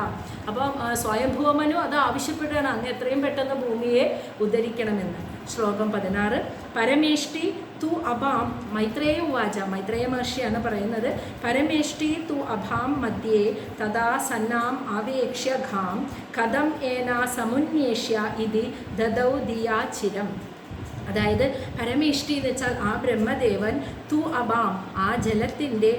അപ്പം സ്വയംഭൂവമനു അത് ആവശ്യപ്പെടുകയാണ്, അങ്ങ് എത്രയും പെട്ടെന്ന് ഭൂമിയെ ഉദ്ധരിക്കണമെന്ന്. ശ്ലോകം 16. പരമേഷ്ടി തു അഭാം മൈത്രേയ ഉവാച. മൈത്രേയ മഹർഷിയാണ് പറയുന്നത്. പരമേഷ്ടി തു അഭാം മധ്യേ തഥാ സന്നാം ആവേക്ഷ്യ ഘാം കഥം ഏന സമുന്യേഷ്യ ഇതി ദദൗ ദിയാ ചിരം. അതായത് പരമേഷ്ടി എന്ന് വെച്ചാൽ ആ ബ്രഹ്മദേവൻ തു അഭാം ആ ജലത്തിൻ്റെ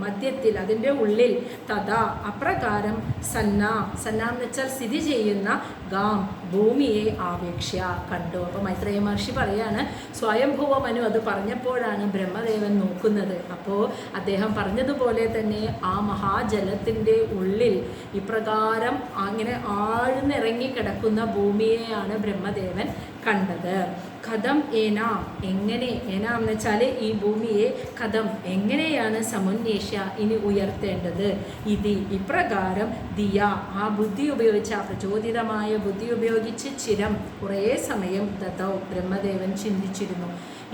മധ്യത്തിൽ അതിൻ്റെ ഉള്ളിൽ തഥാ അപ്രകാരം സന്നാം എന്ന് വെച്ചാൽ സ്ഥിതി ചെയ്യുന്ന ഗാം ഭൂമിയെ ആവേക്ഷ്യ കണ്ടു. അപ്പോൾ മൈത്രേയ മഹർഷി പറയാണ്, സ്വയംഭൂവമനു അത് പറഞ്ഞപ്പോഴാണ് ബ്രഹ്മദേവൻ നോക്കുന്നത്. അപ്പോൾ അദ്ദേഹം പറഞ്ഞതുപോലെ തന്നെ ആ മഹാജലത്തിൻ്റെ ഉള്ളിൽ ഇപ്രകാരം അങ്ങനെ ആഴ്ന്നിറങ്ങി കിടക്കുന്ന ഭൂമിയെയാണ് ബ്രഹ്മദേവൻ കണ്ടത്. കഥം ഏന എങ്ങനെ, ഏന എന്ന് വെച്ചാൽ ഈ ഭൂമിയെ കഥം എങ്ങനെയാണ് സമുന്യേഷ്യ ഇനി ഉയർത്തേണ്ടത്, ഇപ്രകാരം ദിയ ആ ബുദ്ധി ഉപയോഗിച്ച്, ആ പ്രചോദിതമായ ബുദ്ധി ഉപയോഗിച്ച് ചിരം കുറേ സമയം ദത്തൗ ബ്രഹ്മദേവൻ ചിന്തിച്ചിരുന്നു.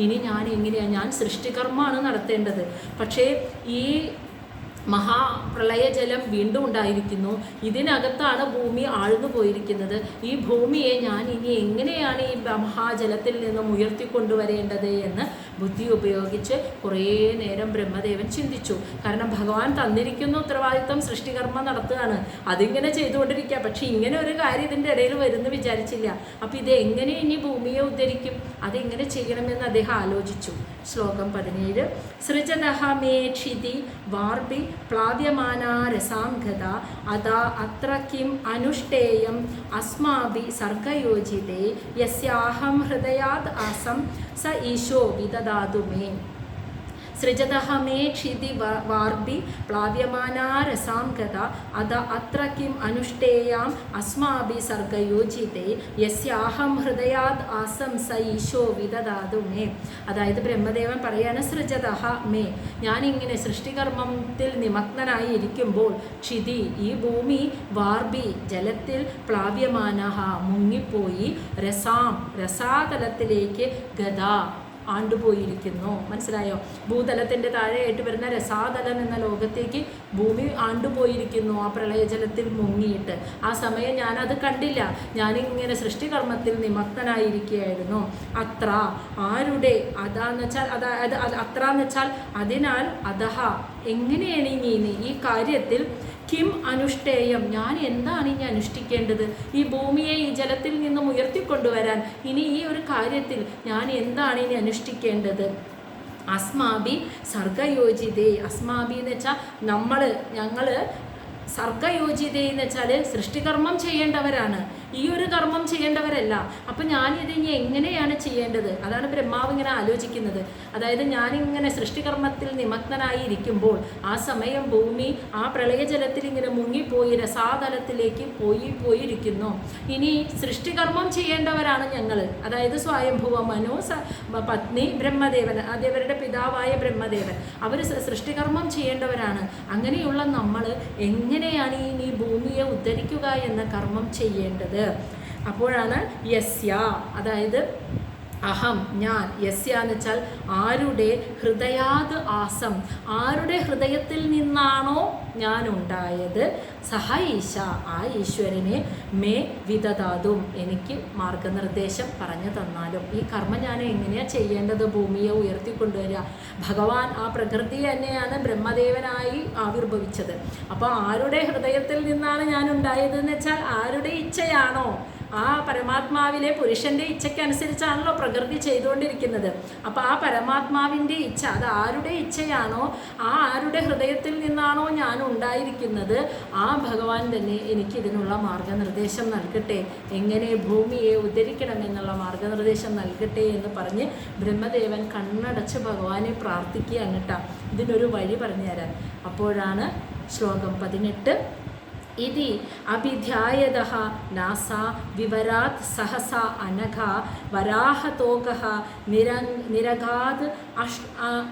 ഇനി ഞാൻ എങ്ങനെയാണ്, ഞാൻ സൃഷ്ടികർമ്മമാണ് നടത്തേണ്ടത്, പക്ഷേ ഈ മഹാപ്രളയജലം വീണ്ടും ഉണ്ടായിരിക്കുന്നു, ഇതിനകത്താണ് ഭൂമി ആഴ്ന്നു പോയിരിക്കുന്നത്. ഈ ഭൂമിയെ ഞാൻ ഇനി എങ്ങനെയാണ് ഈ മഹാജലത്തിൽ നിന്നും ഉയർത്തിക്കൊണ്ടുവരേണ്ടത് എന്ന് ബുദ്ധി ഉപയോഗിച്ച് കുറേ നേരം ബ്രഹ്മദേവൻ ചിന്തിച്ചു. കാരണം ഭഗവാൻ തന്നിരിക്കുന്ന ഉത്തരവാദിത്വം സൃഷ്ടികർമ്മം നടത്തുകയാണ്, അതിങ്ങനെ ചെയ്തുകൊണ്ടിരിക്കുക. പക്ഷെ ഇങ്ങനെ ഒരു കാര്യം ഇതിൻ്റെ ഇടയിൽ വരുമെന്ന് വിചാരിച്ചില്ല. അപ്പം ഇത് എങ്ങനെ ഇനി ഭൂമിയെ ഉദ്ധരിക്കും, അതെങ്ങനെ ചെയ്യണമെന്ന് അദ്ദേഹം ആലോചിച്ചു. ശ്ലോകം 17. സൃജതഃ മേ ക്ഷിതി വാർഭി പ്ലാവ്യമാനാ രസാം ഗത അതാ അത്ര കിം അനുഷ്ഠേയം അസ്മാഭി സർഗയോജിതേ യസ്യാഹം ഹൃദയാത് ആസം സ ഈശോ വിദദാതു മേ. സൃജതഃ മേ ക്ഷിതി വാർഭി പ്ലാവ്യമാനാ രസാം ഗത അത അത്ര കിം അനുഷ്ഠേയാം അസ്മാഭി സർഗയോജിതേ യസ്യാഹം ഹൃദയാത് ആസം സ ഈശോ വിദദാതു മേ. അതായത് ബ്രഹ്മദേവൻ പറയാണ്, സൃജതഃ മേ ഞാനിങ്ങനെ സൃഷ്ടികർമ്മത്തിൽ നിമഗ്നനായി ഇരിക്കുമ്പോൾ ക്ഷിതി ഈ ഭൂമി വാർഭി ജലത്തിൽ പ്ലാവ്യമാനഃ മുങ്ങിപ്പോയി രസാതലത്തിലേക്ക് ഗത ആണ്ടുപോയിരിക്കുന്നു. മനസ്സിലായോ? ഭൂതലത്തിൻ്റെ താഴെയായിട്ട് വരുന്ന രസാതലം എന്ന ലോകത്തേക്ക് ഭൂമി ആണ്ടുപോയിരിക്കുന്നു ആ പ്രളയജലത്തിൽ മുങ്ങിയിട്ട്. ആ സമയം ഞാനത് കണ്ടില്ല, ഞാനിങ്ങനെ സൃഷ്ടികർമ്മത്തിൽ നിമഗ്നനായിരിക്കുകയായിരുന്നു. അത്ര ആരുടെ അതാന്ന് വെച്ചാൽ അതായത് അത്ര എന്ന് വെച്ചാൽ അതിനാൽ അധഹ എങ്ങനെയാണ് ഇനി ഈ കാര്യത്തിൽ കിം അനുഷ്ഠേയം ഞാൻ എന്താണ് ഇനി അനുഷ്ഠിക്കേണ്ടത്, ഈ ഭൂമിയെ ഈ ജലത്തിൽ നിന്നും ഉയർത്തിക്കൊണ്ടുവരാൻ ഇനി ഈ ഒരു കാര്യത്തിൽ ഞാൻ എന്താണ് ഇനി അനുഷ്ഠിക്കേണ്ടത്. അസ്മാഭി സർഗയോജിതേ, അസ്മാഭി എന്ന് വെച്ചാൽ ഞങ്ങൾ സർഗയോജിതേ എന്ന് വെച്ചാൽ സൃഷ്ടികർമ്മം ചെയ്യേണ്ടവരാണ്, ഈ ഒരു കർമ്മം ചെയ്യേണ്ടവരല്ല. അപ്പം ഞാനിത് ഇനി എങ്ങനെയാണ് ചെയ്യേണ്ടത്, അതാണ് ബ്രഹ്മാവ് ഇങ്ങനെ ആലോചിക്കുന്നത്. അതായത് ഞാനിങ്ങനെ സൃഷ്ടികർമ്മത്തിൽ നിമഗ്നനായി ഇരിക്കുമ്പോൾ ആ സമയം ഭൂമി ആ പ്രളയജലത്തിൽ ഇങ്ങനെ മുങ്ങിപ്പോയി രസാതലത്തിലേക്ക് പോയിരിക്കുന്നു. ഇനി സൃഷ്ടികർമ്മം ചെയ്യേണ്ടവരാണ് ഞങ്ങൾ, അതായത് സ്വയംഭുവ മനു പത്നി ബ്രഹ്മദേവൻ, അതവരുടെ പിതാവായ ബ്രഹ്മദേവൻ, അവർ സൃഷ്ടികർമ്മം ചെയ്യേണ്ടവരാണ്. അങ്ങനെയുള്ള നമ്മൾ എങ്ങനെയാണ് ഈ ഭൂമിയെ ഉദ്ധരിക്കുക എന്ന കർമ്മം ചെയ്യേണ്ടത്. അപ്പോഴാണ് യസ്യ അതായത് അഹം ഞാൻ, യസ്യ എന്ന് വെച്ചാൽ ആരുടെ ഹൃദയാത് ആസം ആരുടെ ഹൃദയത്തിൽ നിന്നാണോ ഞാൻ ഉണ്ടായത്, സഹ ഈശ ആ ഈശ്വരനെ മേ വിദദാതും എനിക്ക് മാർഗനിർദ്ദേശം പറഞ്ഞു തന്നാലും. ഈ കർമ്മം ഞാൻ എങ്ങനെയാണ് ചെയ്യേണ്ടത്, ഭൂമിയെ ഉയർത്തിക്കൊണ്ടുവരിക. ഭഗവാൻ ആ പ്രകൃതി തന്നെയാണ് ബ്രഹ്മദേവനായി ആവിർഭവിച്ചത്. അപ്പോൾ ആരുടെ ഹൃദയത്തിൽ നിന്നാണ് ഞാൻ ഉണ്ടായതെന്ന് വെച്ചാൽ ആരുടെ ഇച്ഛയാണോ ആ പരമാത്മാവിലെ പുരുഷൻ്റെ ഇച്ഛയ്ക്കനുസരിച്ചാണല്ലോ പ്രകൃതി ചെയ്തുകൊണ്ടിരിക്കുന്നത്. അപ്പോൾ ആ പരമാത്മാവിൻ്റെ ഇച്ഛ അത് ആരുടെ ഇച്ഛയാണോ ആ ആരുടെ ഹൃദയത്തിൽ നിന്നാണോ ഞാൻ ഉണ്ടായിരിക്കുന്നത് ആ ഭഗവാൻ തന്നെ എനിക്ക് ഇതിനുള്ള മാർഗനിർദ്ദേശം നൽകട്ടെ, എങ്ങനെ ഭൂമിയെ ഉദ്ധരിക്കണമെന്നുള്ള മാർഗനിർദ്ദേശം നൽകട്ടെ എന്ന് പറഞ്ഞ് ബ്രഹ്മദേവൻ കണ്ണടച്ച് ഭഗവാനെ പ്രാർത്ഥിക്കുകയാണ് കേട്ടോ, ഇതിനൊരു വഴി പറഞ്ഞുതരാൻ. അപ്പോഴാണ് ശ്ലോകം 18 ഇതി അഭിധ്യായതഃ നാസാ വിവരാത് സഹസാ അനഘ വരാഹതോകഃ നിരഗാത്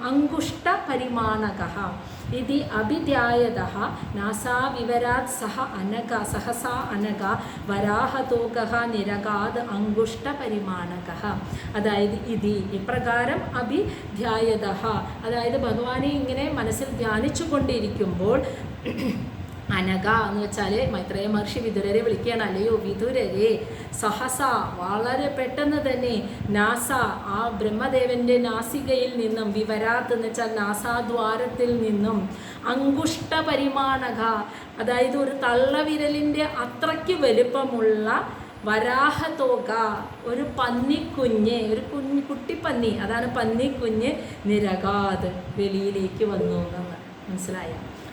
അങ്കുഷ്ട പരിമാണകഃ. इति अभिध्यायतः नासाविवरात् सहसा अनघ वराहतोकः निरगाद् अङ्गुष्ठपरिमाणकः. അതായത് ഇതി ഇപ്രകാരം അഭിധ്യായതഃ, അതായത് ഭഗവാനെ ഇങ്ങനെ മനസ്സിൽ ധ്യാനിച്ചു കൊണ്ടിരിക്കുമ്പോൾ അനഘ എന്ന് വെച്ചാൽ മൈത്രേയ മഹർഷി വിതുരരെ വിളിക്കുകയാണ്, അല്ലയോ വിതുരരെ, സഹസ വളരെ പെട്ടെന്ന് തന്നെ, നാസ ആ ബ്രഹ്മദേവന്റെ നാസികയിൽ നിന്നും, വിവരാത്ത് എന്ന് വെച്ചാൽ നാസാദ്വാരത്തിൽ നിന്നും, അങ്കുഷ്ട പരിമാണക അതായത് ഒരു തള്ളവിരലിൻ്റെ അത്രയ്ക്ക് വലുപ്പമുള്ള വരാഹതോക ഒരു പന്നിക്കുഞ്ഞ്, ഒരു കുട്ടിപ്പന്നി, അതാണ് പന്നിക്കുഞ്ഞ്, നിരകാത് വെളിയിലേക്ക് വന്നു എന്ന് മനസ്സിലായ.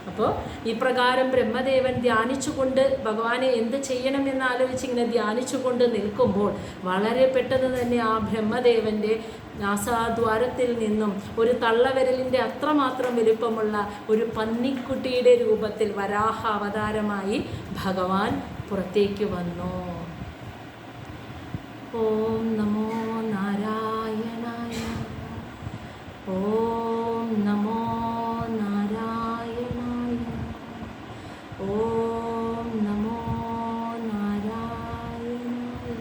അപ്പോൾ ഈ പ്രകാരം ബ്രഹ്മദേവൻ ധ്യാനിച്ചുകൊണ്ട് ഭഗവാനെ എന്ത് ചെയ്യണമെന്ന് ആലോചിച്ച് ഇങ്ങനെ ധ്യാനിച്ചുകൊണ്ട് നിൽക്കുമ്പോൾ വളരെ പെട്ടെന്ന് തന്നെ ആ ബ്രഹ്മദേവൻ്റെ നാസാദ്വാരത്തിൽ നിന്നും ഒരു തള്ളവിരലിൻ്റെ അത്രമാത്രം വലുപ്പമുള്ള ഒരു പന്നിക്കുട്ടിയുടെ രൂപത്തിൽ വരാഹ അവതാരമായി ഭഗവാൻ പുറത്തേക്ക് വന്നു. ഓം നമോ നാരായണായ. ഓം നമോ നാരായണായ. ഓം നമോ നാരായണായ.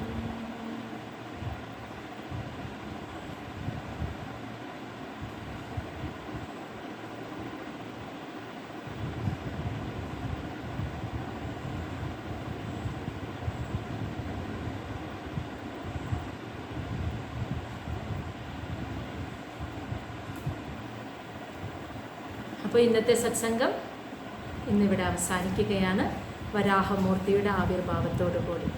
അപ്പോൾ ഇന്നത്തെ സത്സംഗം ഇന്നിവിടെ അവസാനിക്കുകയാണ്. വരാഹമൂർത്തിയുടെ ആവിർഭാവത്തോടു കൂടി.